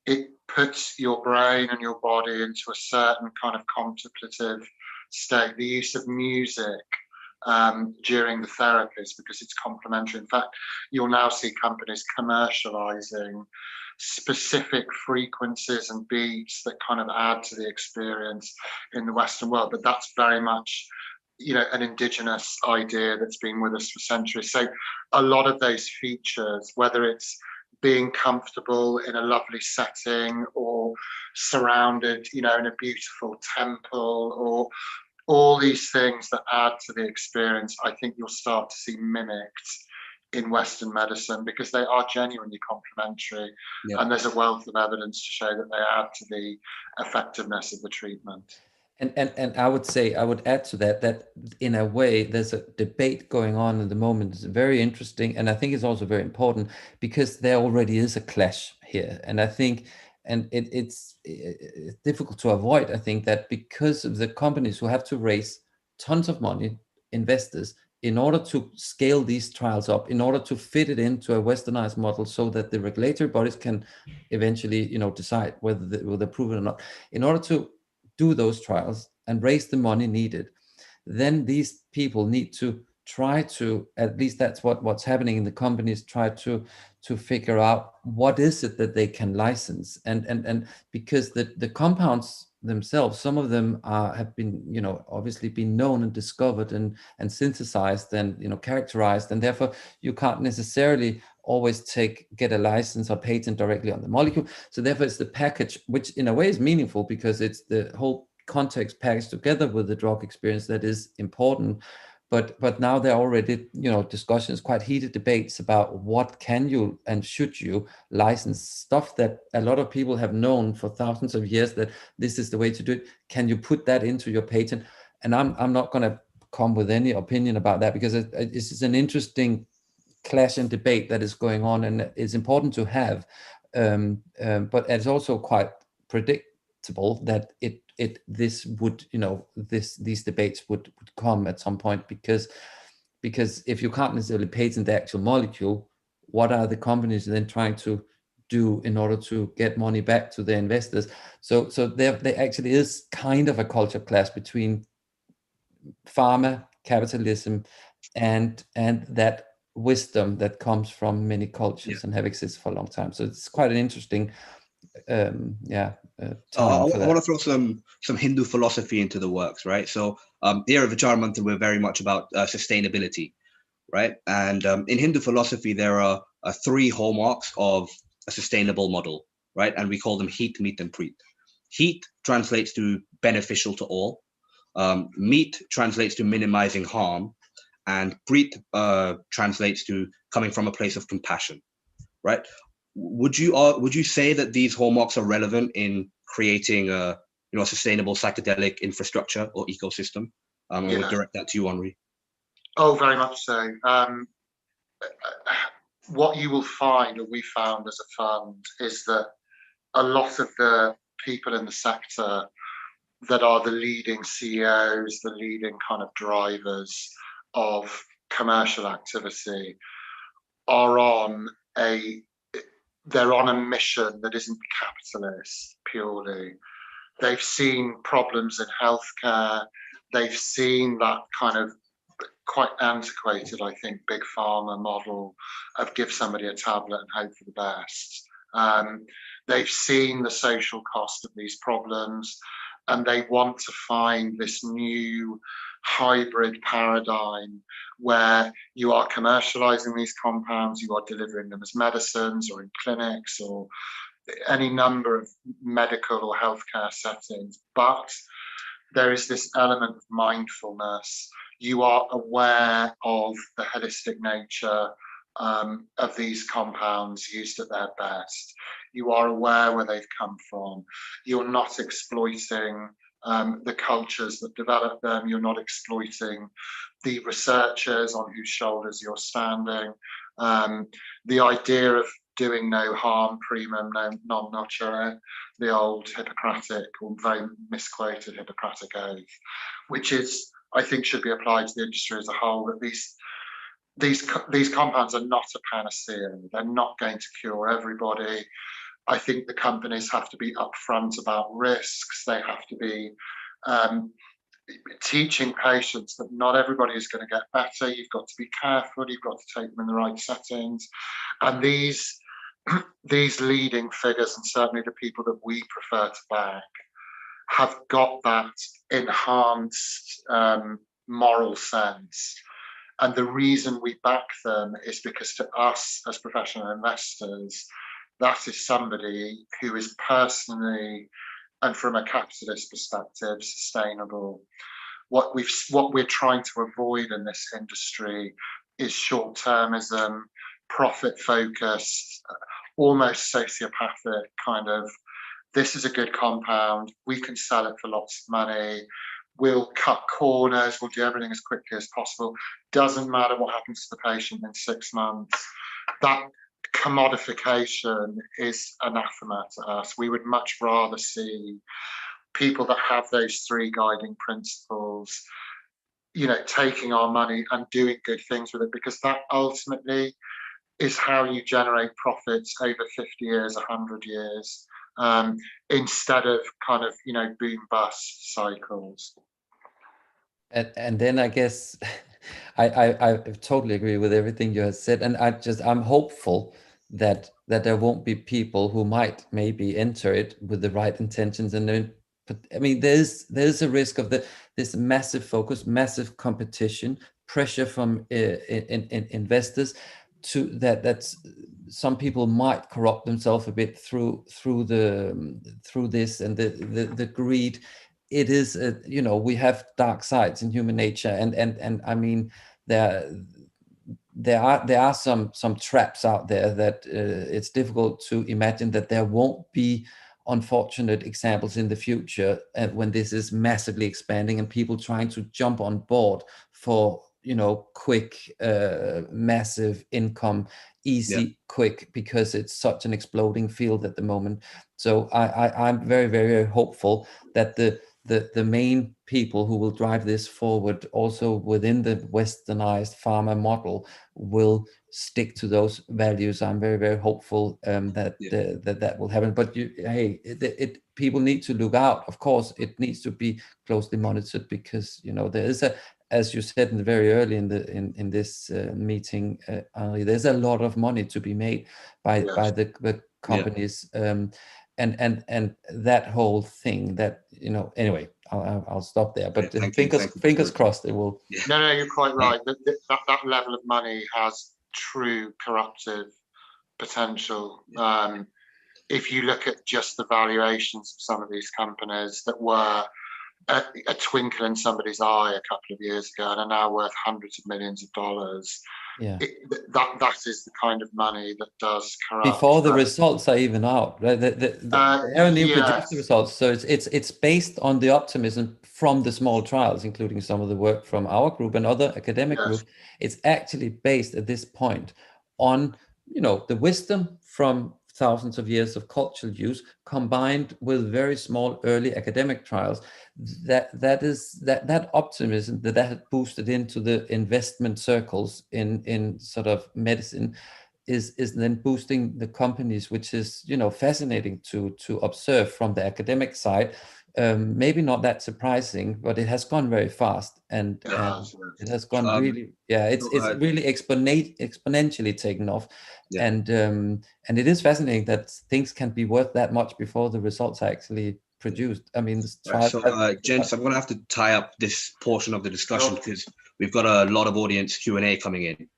It puts your brain and your body into a certain kind of contemplative state. The use of music during the therapies, because it's complementary. In fact, you'll now see companies commercializing specific frequencies and beats that kind of add to the experience in the Western world. But that's very much, an indigenous idea that's been with us for centuries. So a lot of those features, whether it's being comfortable in a lovely setting or surrounded, in a beautiful temple, or all these things that add to the experience, I think you'll start to see mimicked in Western medicine, because they are genuinely complementary, and there's a wealth of evidence to show that they add to the effectiveness of the treatment. And I would add to that in a way there's a debate going on at the moment. It's very interesting, and I think it's also very important, because there already is a clash here, and I think, and it's difficult to avoid, I think, that because of the companies who have to raise tons of money, investors, in order to scale these trials up, in order to fit it into a westernized model, so that the regulatory bodies can eventually, decide whether they'll approve it or not. In order to do those trials and raise the money needed, then these people need to try to, at least that's what's happening in the companies, try to figure out what is it that they can license, and because the compounds themselves, some of them have been, obviously been known and discovered and synthesized and, characterized, and therefore you can't necessarily always get a license or patent directly on the molecule. So therefore it's the package, which in a way is meaningful, because it's the whole context packaged together with the drug experience that is important. but now there are already, discussions, quite heated debates about what can you and should you license, stuff that a lot of people have known for thousands of years that this is the way to do it. Can you put that into your patent? And I'm not going to come with any opinion about that, because this is an interesting clash and debate that is going on, and it's important to have. But it's also quite predictable that these debates would come at some point, because if you can't necessarily patent the actual molecule, what are the companies then trying to do in order to get money back to their investors? So there actually is kind of a culture clash between pharma, capitalism, and that wisdom that comes from many cultures and have existed for a long time. So it's quite an interesting time I for that. want to throw some Hindu philosophy into the works, right? So here at Vicharamantra, we're very much about sustainability, right? And in Hindu philosophy, there are 3 hallmarks of a sustainable model, right? And we call them heat, meet, and preet. Heat translates to beneficial to all. Meet translates to minimizing harm, and preet translates to coming from a place of compassion, right? Would you say that these hallmarks are relevant in creating a sustainable psychedelic infrastructure or ecosystem? I would direct that to you, Henri. Oh, very much so. What you will find, or we found as a fund, is that a lot of the people in the sector that are the leading CEOs, the leading kind of drivers of commercial activity, are on a mission that isn't capitalist purely. They've seen problems in healthcare. They've seen that kind of quite antiquated, I think, big pharma model of give somebody a tablet and hope for the best. They've seen the social cost of these problems, and they want to find this new hybrid paradigm where you are commercializing these compounds, you are delivering them as medicines or in clinics or any number of medical or healthcare settings. But there is this element of mindfulness. You are aware of the holistic nature of these compounds used at their best. You are aware where they've come from. You're not exploiting the cultures that develop them. You're not exploiting the researchers on whose shoulders you're standing. The idea of doing no harm, primum non nocere, the old Hippocratic, or very misquoted Hippocratic oath, which is, I think, should be applied to the industry as a whole, that these compounds are not a panacea. They're not going to cure everybody. I think the companies have to be upfront about risks. They have to be teaching patients that not everybody is going to get better. You've got to be careful. You've got to take them in the right settings. And these leading figures, and certainly the people that we prefer to back, have got that enhanced moral sense. And the reason we back them is because to us as professional investors, that is somebody who is personally and from a capitalist perspective sustainable. What we're trying to avoid in this industry is short-termism, profit-focused, almost sociopathic kind of, this is a good compound, we can sell it for lots of money, we'll cut corners, we'll do everything as quickly as possible. Doesn't matter what happens to the patient in 6 months. That commodification is anathema to us. We would much rather see people that have those 3 guiding principles, taking our money and doing good things with it, because that ultimately is how you generate profits over 50 years, 100 years, instead of kind of, boom bust cycles. And then I guess I totally agree with everything you have said, and I'm hopeful that there won't be people who might maybe enter it with the right intentions, and then, I mean, there's a risk of this massive focus, massive competition, pressure from investors to that some people might corrupt themselves a bit through this, and the greed it is, we have dark sides in human nature, and I mean, there are some traps out there that it's difficult to imagine that there won't be unfortunate examples in the future, when this is massively expanding and people trying to jump on board for quick, massive income, easy, quick, because it's such an exploding field at the moment. So I'm very, very, very hopeful that the main people who will drive this forward, also within the westernized pharma model, will stick to those values. I'm very, very hopeful that will happen. But people need to look out. Of course, it needs to be closely monitored, because there is as you said in the very early in this meeting, Henri, there's a lot of money to be made by the companies. And that whole thing, that anyway, I'll stop there, but fingers crossed it will. No, you're quite right. That level of money has true corruptive potential. If you look at just the valuations of some of these companies that were a twinkle in somebody's eye a couple of years ago and are now worth hundreds of millions of dollars. That is the kind of money that does corrupt. Before the results are even out, right? They haven't even produced the results, so it's based on the optimism from the small trials, including some of the work from our group and other academic groups. It's actually based at this point on the wisdom from thousands of years of cultural use, combined with very small early academic trials. That optimism that had boosted into the investment circles in sort of medicine is then boosting the companies, which is fascinating to observe from the academic side. Maybe not that surprising, but it has gone very fast, and it has gone really, it's really exponentially taken off, and it is fascinating that things can be worth that much before the results are actually produced. I mean, gents, I'm going to have to tie up this portion of the discussion because we've got a lot of audience Q&A coming in.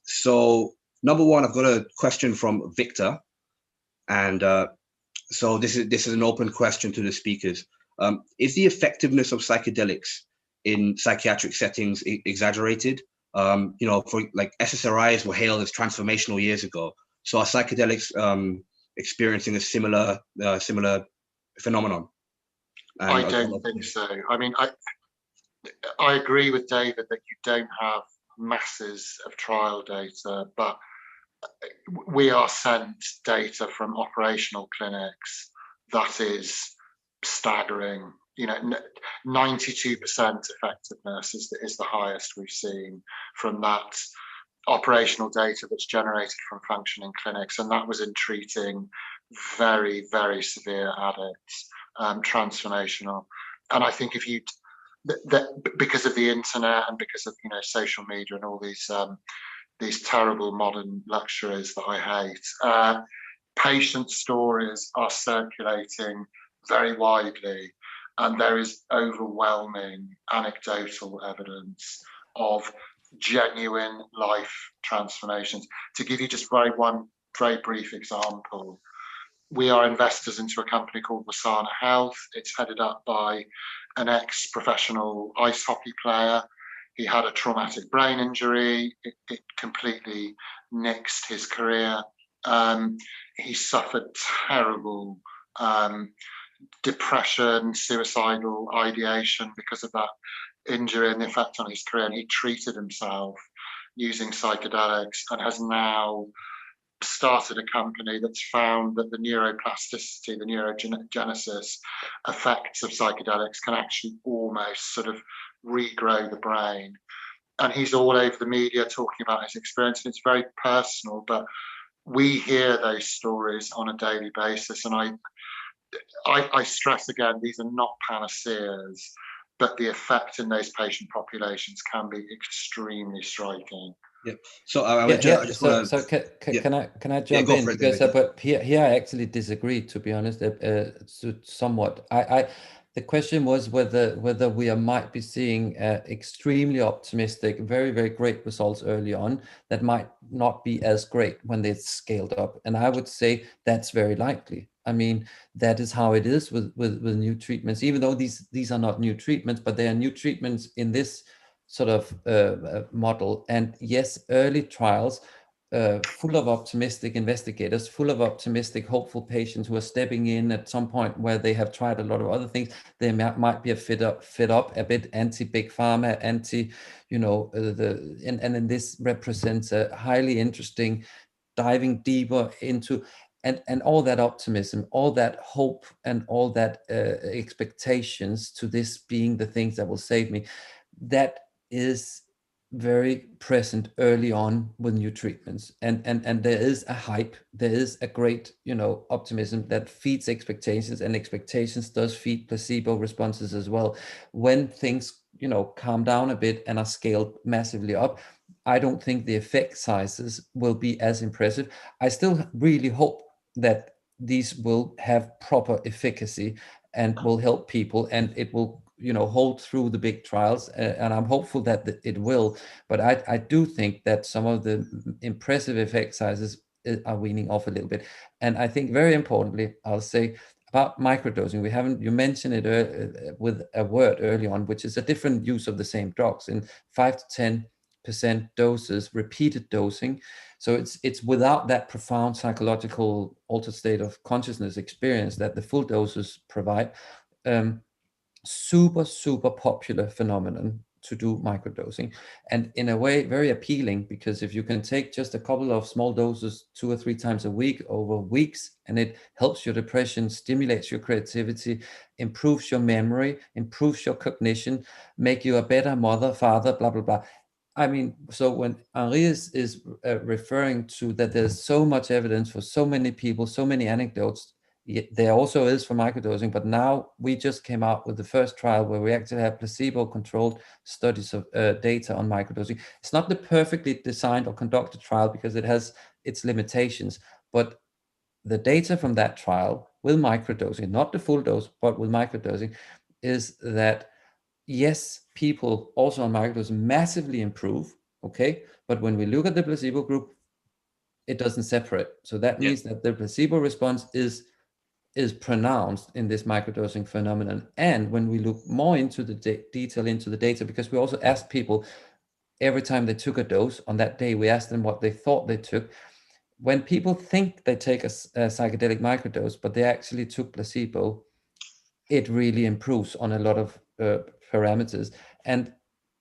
So number one, I've got a question from Victor, and so this is an open question to the speakers. Is the effectiveness of psychedelics in psychiatric settings exaggerated? For like SSRIs were hailed as transformational years ago. So are psychedelics experiencing a similar phenomenon? I don't think so. I mean, I agree with David that you don't have masses of trial data, but we are sent data from operational clinics that is staggering. 92% effectiveness is the highest we've seen from that operational data that's generated from functioning clinics, and that was in treating very, very severe addicts, transformational. And I think if you, because of the internet and because of social media and all these terrible modern luxuries that I hate, patient stories are circulating very widely, and there is overwhelming anecdotal evidence of genuine life transformations. To give you just one very brief example, we are investors into a company called Wasana Health. It's headed up by an ex-professional ice hockey player. He had a traumatic brain injury. It completely nixed his career. He suffered terrible depression, suicidal ideation because of that injury and the effect on his career. And he treated himself using psychedelics and has now started a company that's found that the neuroplasticity, the neurogenesis effects of psychedelics can actually almost sort of regrow the brain. And he's all over the media talking about his experience, and it's very personal, but we hear those stories on a daily basis. And I stress again, these are not panaceas, but the effect in those patient populations can be extremely striking. Yeah. So can I jump in, because but here I actually disagree, to be honest, somewhat. The question was whether we might be seeing extremely optimistic, very, very great results early on that might not be as great when they're scaled up. And I would say that's very likely. I mean, that is how it is with new treatments, even though these are not new treatments, but they are new treatments in this sort of model. And yes, early trials full of optimistic investigators, full of optimistic, hopeful patients who are stepping in at some point where they have tried a lot of other things. They might be fit up a bit anti-big pharma, anti, and then this represents a highly interesting diving deeper into and all that optimism, all that hope, and all that expectations to this being the things that will save me. That is very present early on with new treatments, and there is a hype, there is a great optimism that feeds expectations, and expectations does feed placebo responses as well. When things calm down a bit and are scaled massively up, I don't think the effect sizes will be as impressive. I still really hope that these will have proper efficacy and will help people, and it will hold through the big trials, and I'm hopeful that it will. But I do think that some of the impressive effect sizes are weaning off a little bit. And I think very importantly, I'll say about microdosing, you mentioned it with a word early on, which is a different use of the same drugs in 5 to 10% doses, repeated dosing. So it's without that profound psychological altered state of consciousness experience that the full doses provide. Super popular phenomenon to do microdosing, and in a way very appealing, because if you can take just a couple of small doses 2 or 3 times a week over weeks, and it helps your depression, stimulates your creativity, improves your memory, improves your cognition, make you a better mother, father, blah blah blah. I mean, so when Henri is referring to that there's so much evidence for so many people, so many anecdotes, there also is for microdosing, but now we just came out with the first trial where we actually have placebo-controlled studies of data on microdosing. It's not the perfectly designed or conducted trial because it has its limitations, but the data from that trial with microdosing, not the full dose, but with microdosing, is that yes, people also on microdosing massively improve, okay? But when we look at the placebo group, it doesn't separate. So that means that the placebo response is pronounced in this microdosing phenomenon. And when we look more into the detail into the data, because we also asked people every time they took a dose on that day, we asked them what they thought they took. When people think they take a psychedelic microdose, but they actually took placebo, it really improves on a lot of parameters. And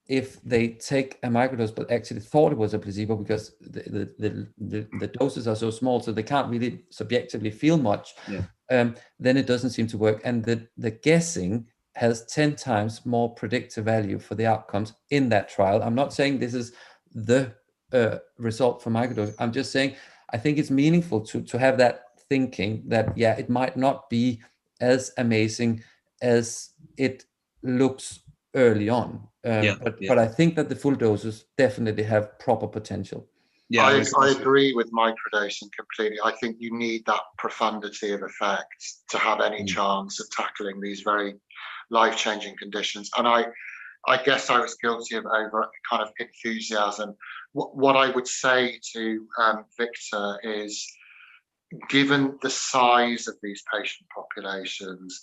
if they take a microdose but actually thought it was a placebo because the doses are so small, so they can't really subjectively feel much, then it doesn't seem to work. And the guessing has 10 times more predictive value for the outcomes in that trial. I'm not saying this is the result for microdose. I'm just saying I think it's meaningful to have that thinking that, yeah, it might not be as amazing as it looks early on. But I think that the full doses definitely have proper potential. Yeah, I agree with microdosing completely. I think you need that profundity of effect to have any chance of tackling these very life-changing conditions. And I guess I was guilty of over kind of enthusiasm. What I would say to Victor is, given the size of these patient populations,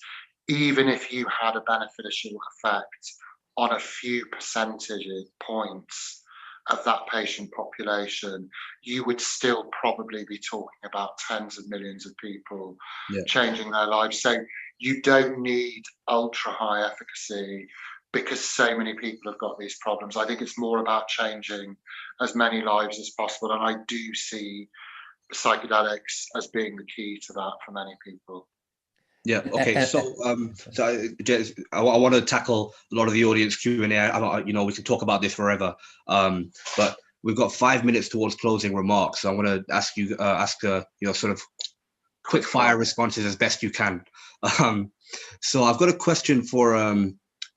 even if you had a beneficial effect on a few percentage points of that patient population, you would still probably be talking about tens of millions of people changing their lives. So you don't need ultra high efficacy because so many people have got these problems. I think it's more about changing as many lives as possible. And I do see psychedelics as being the key to that for many people. Yeah. Okay. So, I want to tackle a lot of the audience Q&A. We can talk about this forever, but we've got 5 minutes towards closing remarks. So I'm going to ask you, sort of quick fire responses as best you can. So I've got a question for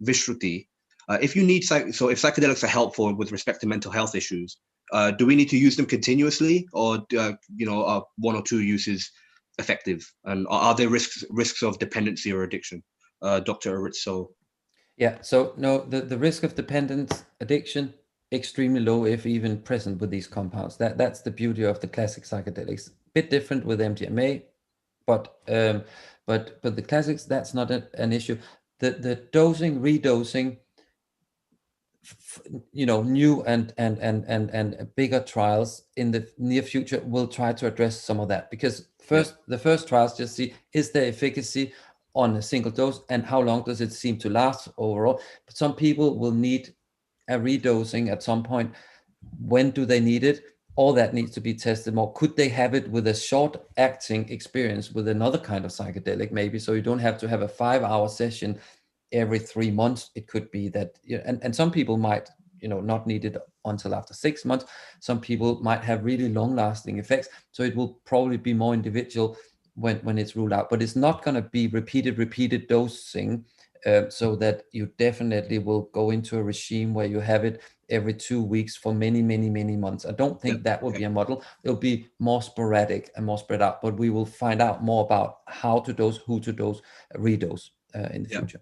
Vishruti. If psychedelics are helpful with respect to mental health issues, do we need to use them continuously, or one or two uses effective? And are there risks of dependency or addiction? Dr. Erritzøe? Yeah, so no, the risk of dependence, addiction, extremely low, if even present with these compounds. That's the beauty of the classic psychedelics. Bit different with MDMA, but the classics, that's not an issue. The dosing, redosing, new and bigger trials in the near future will try to address some of that, because the first trials just see, is there efficacy on a single dose and how long does it seem to last overall. But some people will need a redosing at some point. When do they need it? All that needs to be tested more. Could they have it with a short acting experience with another kind of psychedelic, maybe, so you don't have to have a 5-hour session every 3 months? It could be that, and some people might, not need it until after 6 months. Some people might have really long lasting effects. So it will probably be more individual when it's ruled out, but it's not going to be repeated dosing, so that you definitely will go into a regime where you have it every 2 weeks for many, many, many months. I don't think that will be a model. It'll be more sporadic and more spread out, but we will find out more about how to dose, who to dose, redose in the future.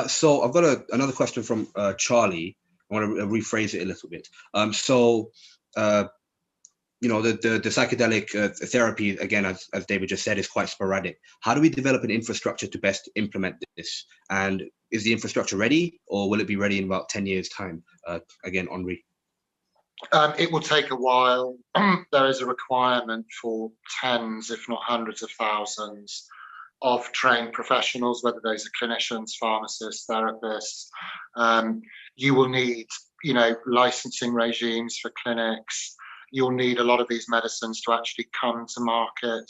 So I've got another question from Charlie. I want to rephrase it a little bit. The psychedelic therapy, again, as David just said, is quite sporadic. How do we develop an infrastructure to best implement this? And is the infrastructure ready, or will it be ready in about 10 years' time? Again, Henri. It will take a while. There is a requirement for tens, if not hundreds of thousands of trained professionals, whether those are clinicians, pharmacists, therapists. You will need, licensing regimes for clinics. You'll need a lot of these medicines to actually come to market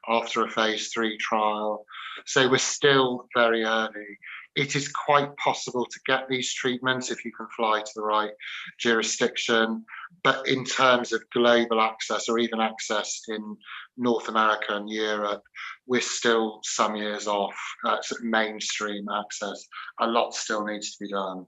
after a phase 3 trial. So we're still very early. It is quite possible to get these treatments if you can fly to the right jurisdiction. But in terms of global access, or even access in North America and Europe, we're still some years off sort of mainstream access. A lot still needs to be done.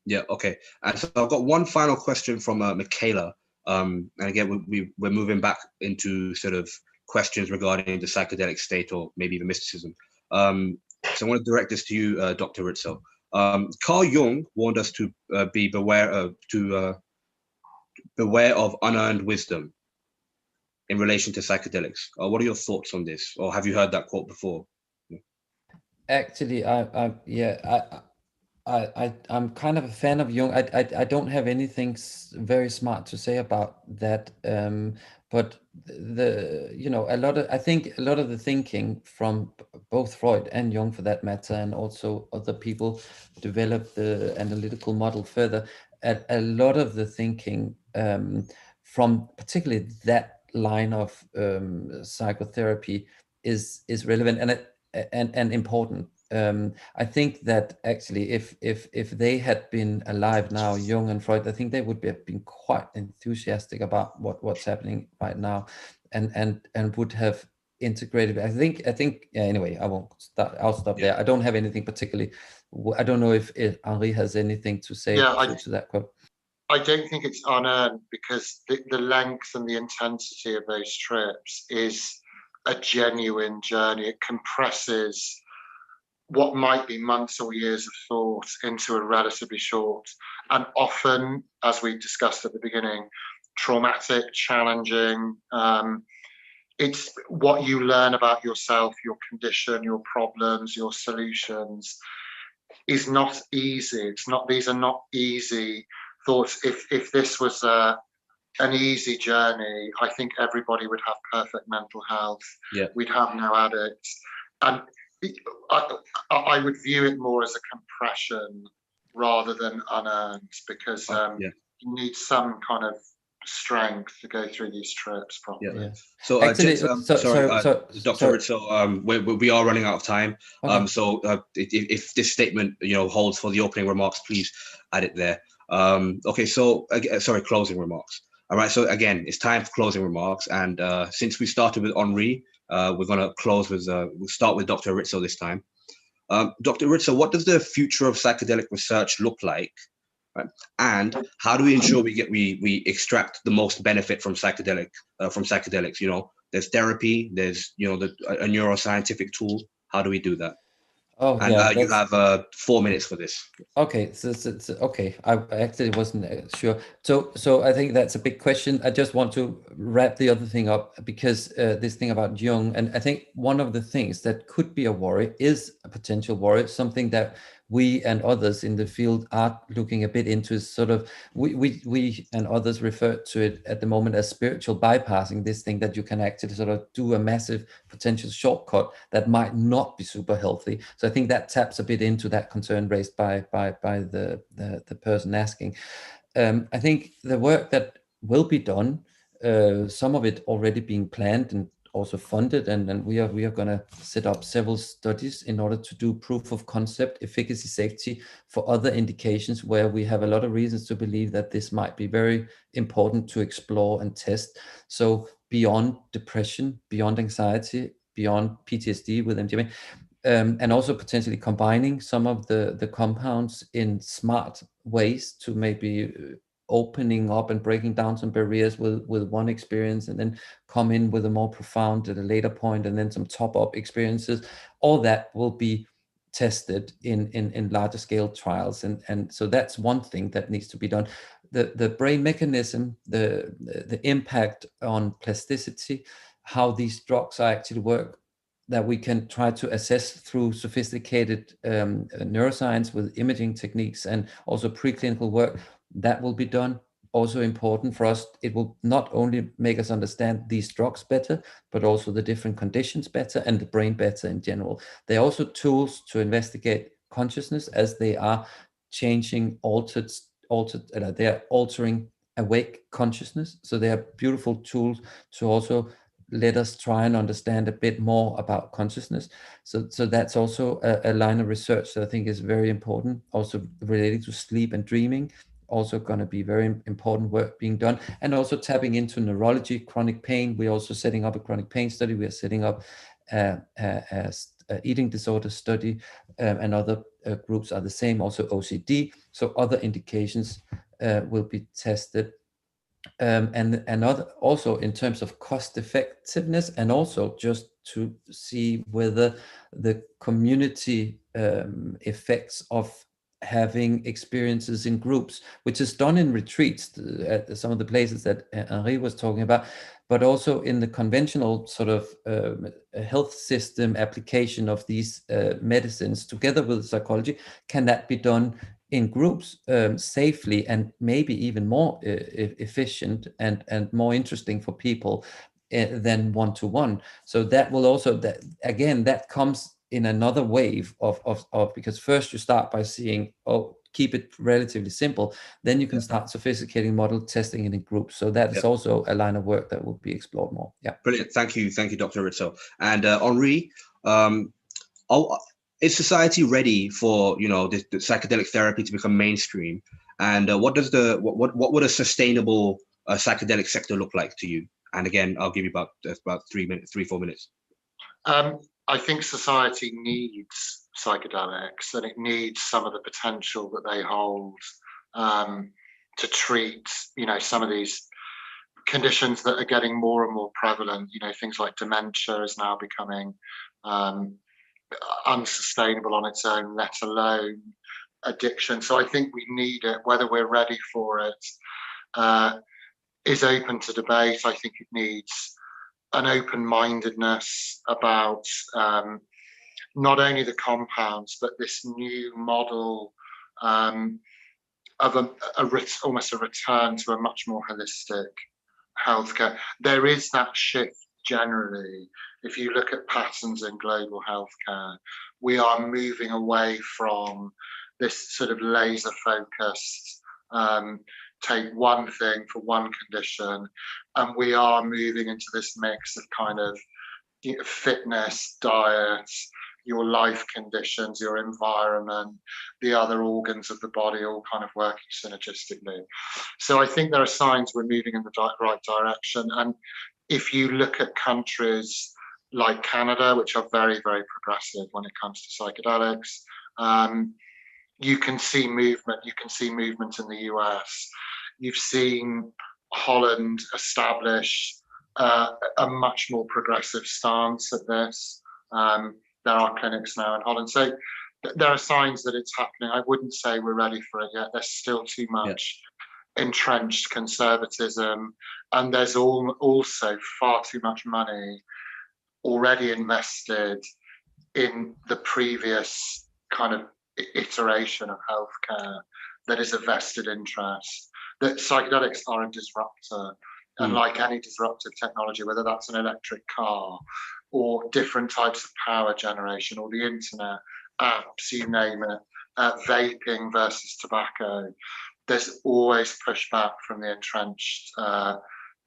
Yeah, okay. And so I've got one final question from Michaela. And again, we're moving back into sort of questions regarding the psychedelic state, or maybe even mysticism. So I want to direct this to you, Dr. Erritzøe. Carl Jung warned us to beware of unearned wisdom in relation to psychedelics. What are your thoughts on this, or have you heard that quote before? Actually, I'm kind of a fan of Jung. I don't have anything very smart to say about that. But I think a lot of the thinking from both Freud and Jung, for that matter, and also other people developed the analytical model further. A lot of the thinking from particularly that line of psychotherapy is relevant and important. I think that actually, if they had been alive now, Jung and Freud, I think they would have been quite enthusiastic about what's happening right now, and would have integrated. I think. Yeah, anyway, I won't start. I'll stop there. I don't have anything particularly. I don't know if Henri has anything to say to that quote. I don't think it's unearned, because the length and the intensity of those trips is a genuine journey. It compresses what might be months or years of thought into a relatively short, and often, as we discussed at the beginning, traumatic, challenging. It's what you learn about yourself, your condition, your problems, your solutions is not easy. These are not easy thoughts. If this was an easy journey, I think everybody would have perfect mental health. Yeah. We'd have no addicts. And I would view it more as a compression rather than unearned, because you need some kind of strength to go through these trips properly. Yeah. So actually, Dr. Erritzøe, we are running out of time. Okay. So if this statement holds for the opening remarks, please add it there. Okay, so closing remarks. All right, so again, it's time for closing remarks, and since we started with Henri, we're going to close with we'll start with Dr. Erritzøe this time. Dr. Erritzøe, what does the future of psychedelic research look like, right? And how do we ensure we extract the most benefit from psychedelics? There's therapy, there's a neuroscientific tool. How do we do that? Oh And yeah, you that's have 4 minutes for this. okay. So okay. I actually wasn't sure. So I think that's a big question. I just want to wrap the other thing up because this thing about Jung, and I think one of the things that could be a worry is a potential worry, something that we and others in the field are looking a bit into is sort of we and others refer to it at the moment as spiritual bypassing, this thing that you can actually sort of do a massive potential shortcut that might not be super healthy. So I think that taps a bit into that concern raised by the person asking. I think the work that will be done, some of it already being planned and also funded, and we are going to set up several studies in order to do proof of concept, efficacy, safety for other indications where we have a lot of reasons to believe that this might be very important to explore and test. So beyond depression, beyond anxiety, beyond PTSD with MDMA, and also potentially combining some of the compounds in smart ways to maybe opening up and breaking down some barriers with one experience, and then come in with a more profound at a later point, and then some top-up experiences. All that will be tested in larger scale trials, and so that's one thing that needs to be done. The brain mechanism, the impact on plasticity, how these drugs actually work, that we can try to assess through sophisticated neuroscience with imaging techniques and also preclinical work, that will be done. Also important for us, it will not only make us understand these drugs better, but also the different conditions better and the brain better in general. They're also tools to investigate consciousness as they are changing, they're altering awake consciousness. So they are beautiful tools to also let us try and understand a bit more about consciousness. So that's also a line of research that I think is very important, also relating to sleep and dreaming. Also going to be very important work being done, and also tapping into neurology, chronic pain. We're also setting up a chronic pain study. We are setting up a eating disorder study, and other groups are the same, also OCD. So other indications will be tested. And also in terms of cost effectiveness, and also just to see whether the community effects of having experiences in groups, which is done in retreats at some of the places that Henri was talking about, but also in the conventional sort of health system application of these medicines together with psychology. Can that be done in groups safely, and maybe even more efficient and more interesting for people than one-to-one? So that will also, that again, that comes in another wave of because first you start by seeing, oh, keep it relatively simple, then you can start sophisticating model testing it in groups. So that is also a line of work that will be explored more. Yeah, brilliant. Thank you, Dr. Erritzøe. And Henri, is society ready for the psychedelic therapy to become mainstream? And what would a sustainable psychedelic sector look like to you? And again, I'll give you about 3-4 minutes. I think society needs psychedelics, and it needs some of the potential that they hold to treat, some of these conditions that are getting more and more prevalent. Things like dementia is now becoming unsustainable on its own, let alone addiction. So I think we need it. Whether we're ready for it is open to debate. I think it needs an open-mindedness about not only the compounds, but this new model of almost a return to a much more holistic healthcare. There is that shift generally. If you look at patterns in global healthcare, we are moving away from this sort of laser-focused take one thing for one condition, and we are moving into this mix of kind of fitness, diet, your life conditions, your environment, the other organs of the body, all kind of working synergistically. So I think there are signs we're moving in the right direction. And if you look at countries like Canada, which are very, very progressive when it comes to psychedelics, you can see movement. You can see movement in the US. You've seen Holland establish a much more progressive stance at this. there are clinics now in Holland. So there are signs that it's happening. I wouldn't say we're ready for it yet. There's still too much entrenched conservatism, and there's also far too much money already invested in the previous kind of iteration of healthcare that is a vested interest. That psychedelics are a disruptor, and like any disruptive technology, whether that's an electric car or different types of power generation or the internet, apps, you name it, vaping versus tobacco, there's always pushback from the entrenched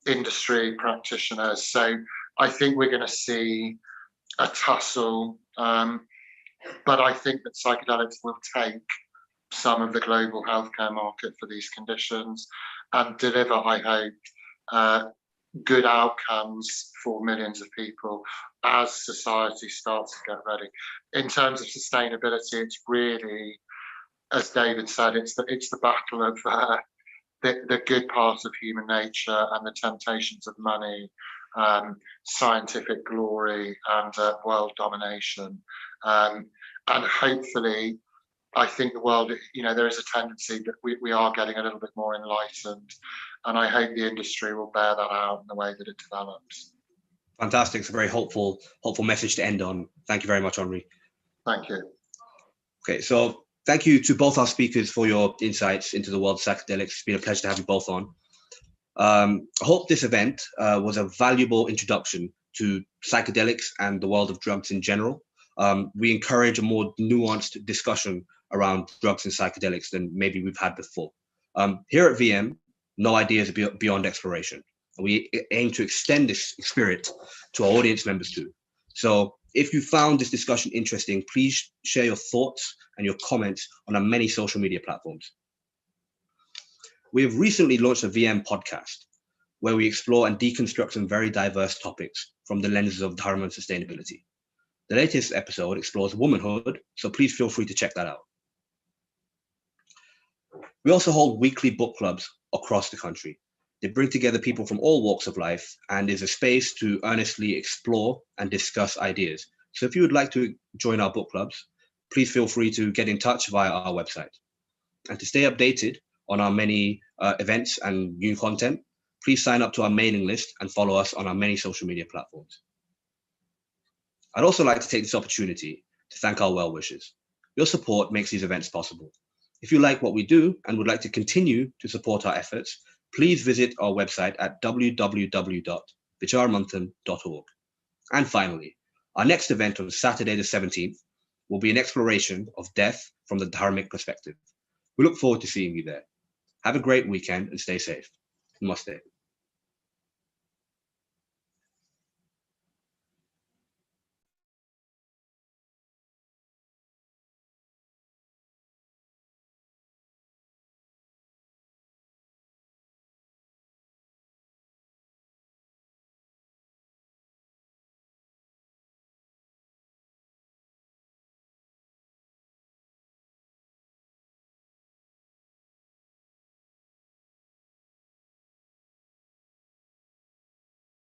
industry practitioners. So I think we're going to see a tussle, but I think that psychedelics will take some of the global healthcare market for these conditions and deliver, I hope, good outcomes for millions of people as society starts to get ready. In terms of sustainability, it's really, as David said, it's the battle of the good part of human nature and the temptations of money, scientific glory, and world domination. And hopefully, I think the world, there is a tendency that we are getting a little bit more enlightened, and I hope the industry will bear that out in the way that it develops. Fantastic. It's a very hopeful message to end on. Thank you very much, Henri. Thank you. Okay, so thank you to both our speakers for your insights into the world of psychedelics. It's been a pleasure to have you both on. I hope this event was a valuable introduction to psychedelics and the world of drugs in general. We encourage a more nuanced discussion around drugs and psychedelics than maybe we've had before. Here at VM, no idea is beyond exploration. We aim to extend this spirit to our audience members too. So if you found this discussion interesting, please share your thoughts and your comments on our many social media platforms. We have recently launched a VM podcast where we explore and deconstruct some very diverse topics from the lenses of Dharma and sustainability. The latest episode explores womanhood, so please feel free to check that out. We also hold weekly book clubs across the country. They bring together people from all walks of life and is a space to earnestly explore and discuss ideas. So if you would like to join our book clubs, please feel free to get in touch via our website. And to stay updated on our many events and new content, please sign up to our mailing list and follow us on our many social media platforms. I'd also like to take this opportunity to thank our well-wishers. Your support makes these events possible. If you like what we do and would like to continue to support our efforts, please visit our website at www.vicharmanthan.org. And finally, our next event on Saturday the 17th will be an exploration of death from the dharmic perspective. We look forward to seeing you there. Have a great weekend and stay safe. Namaste.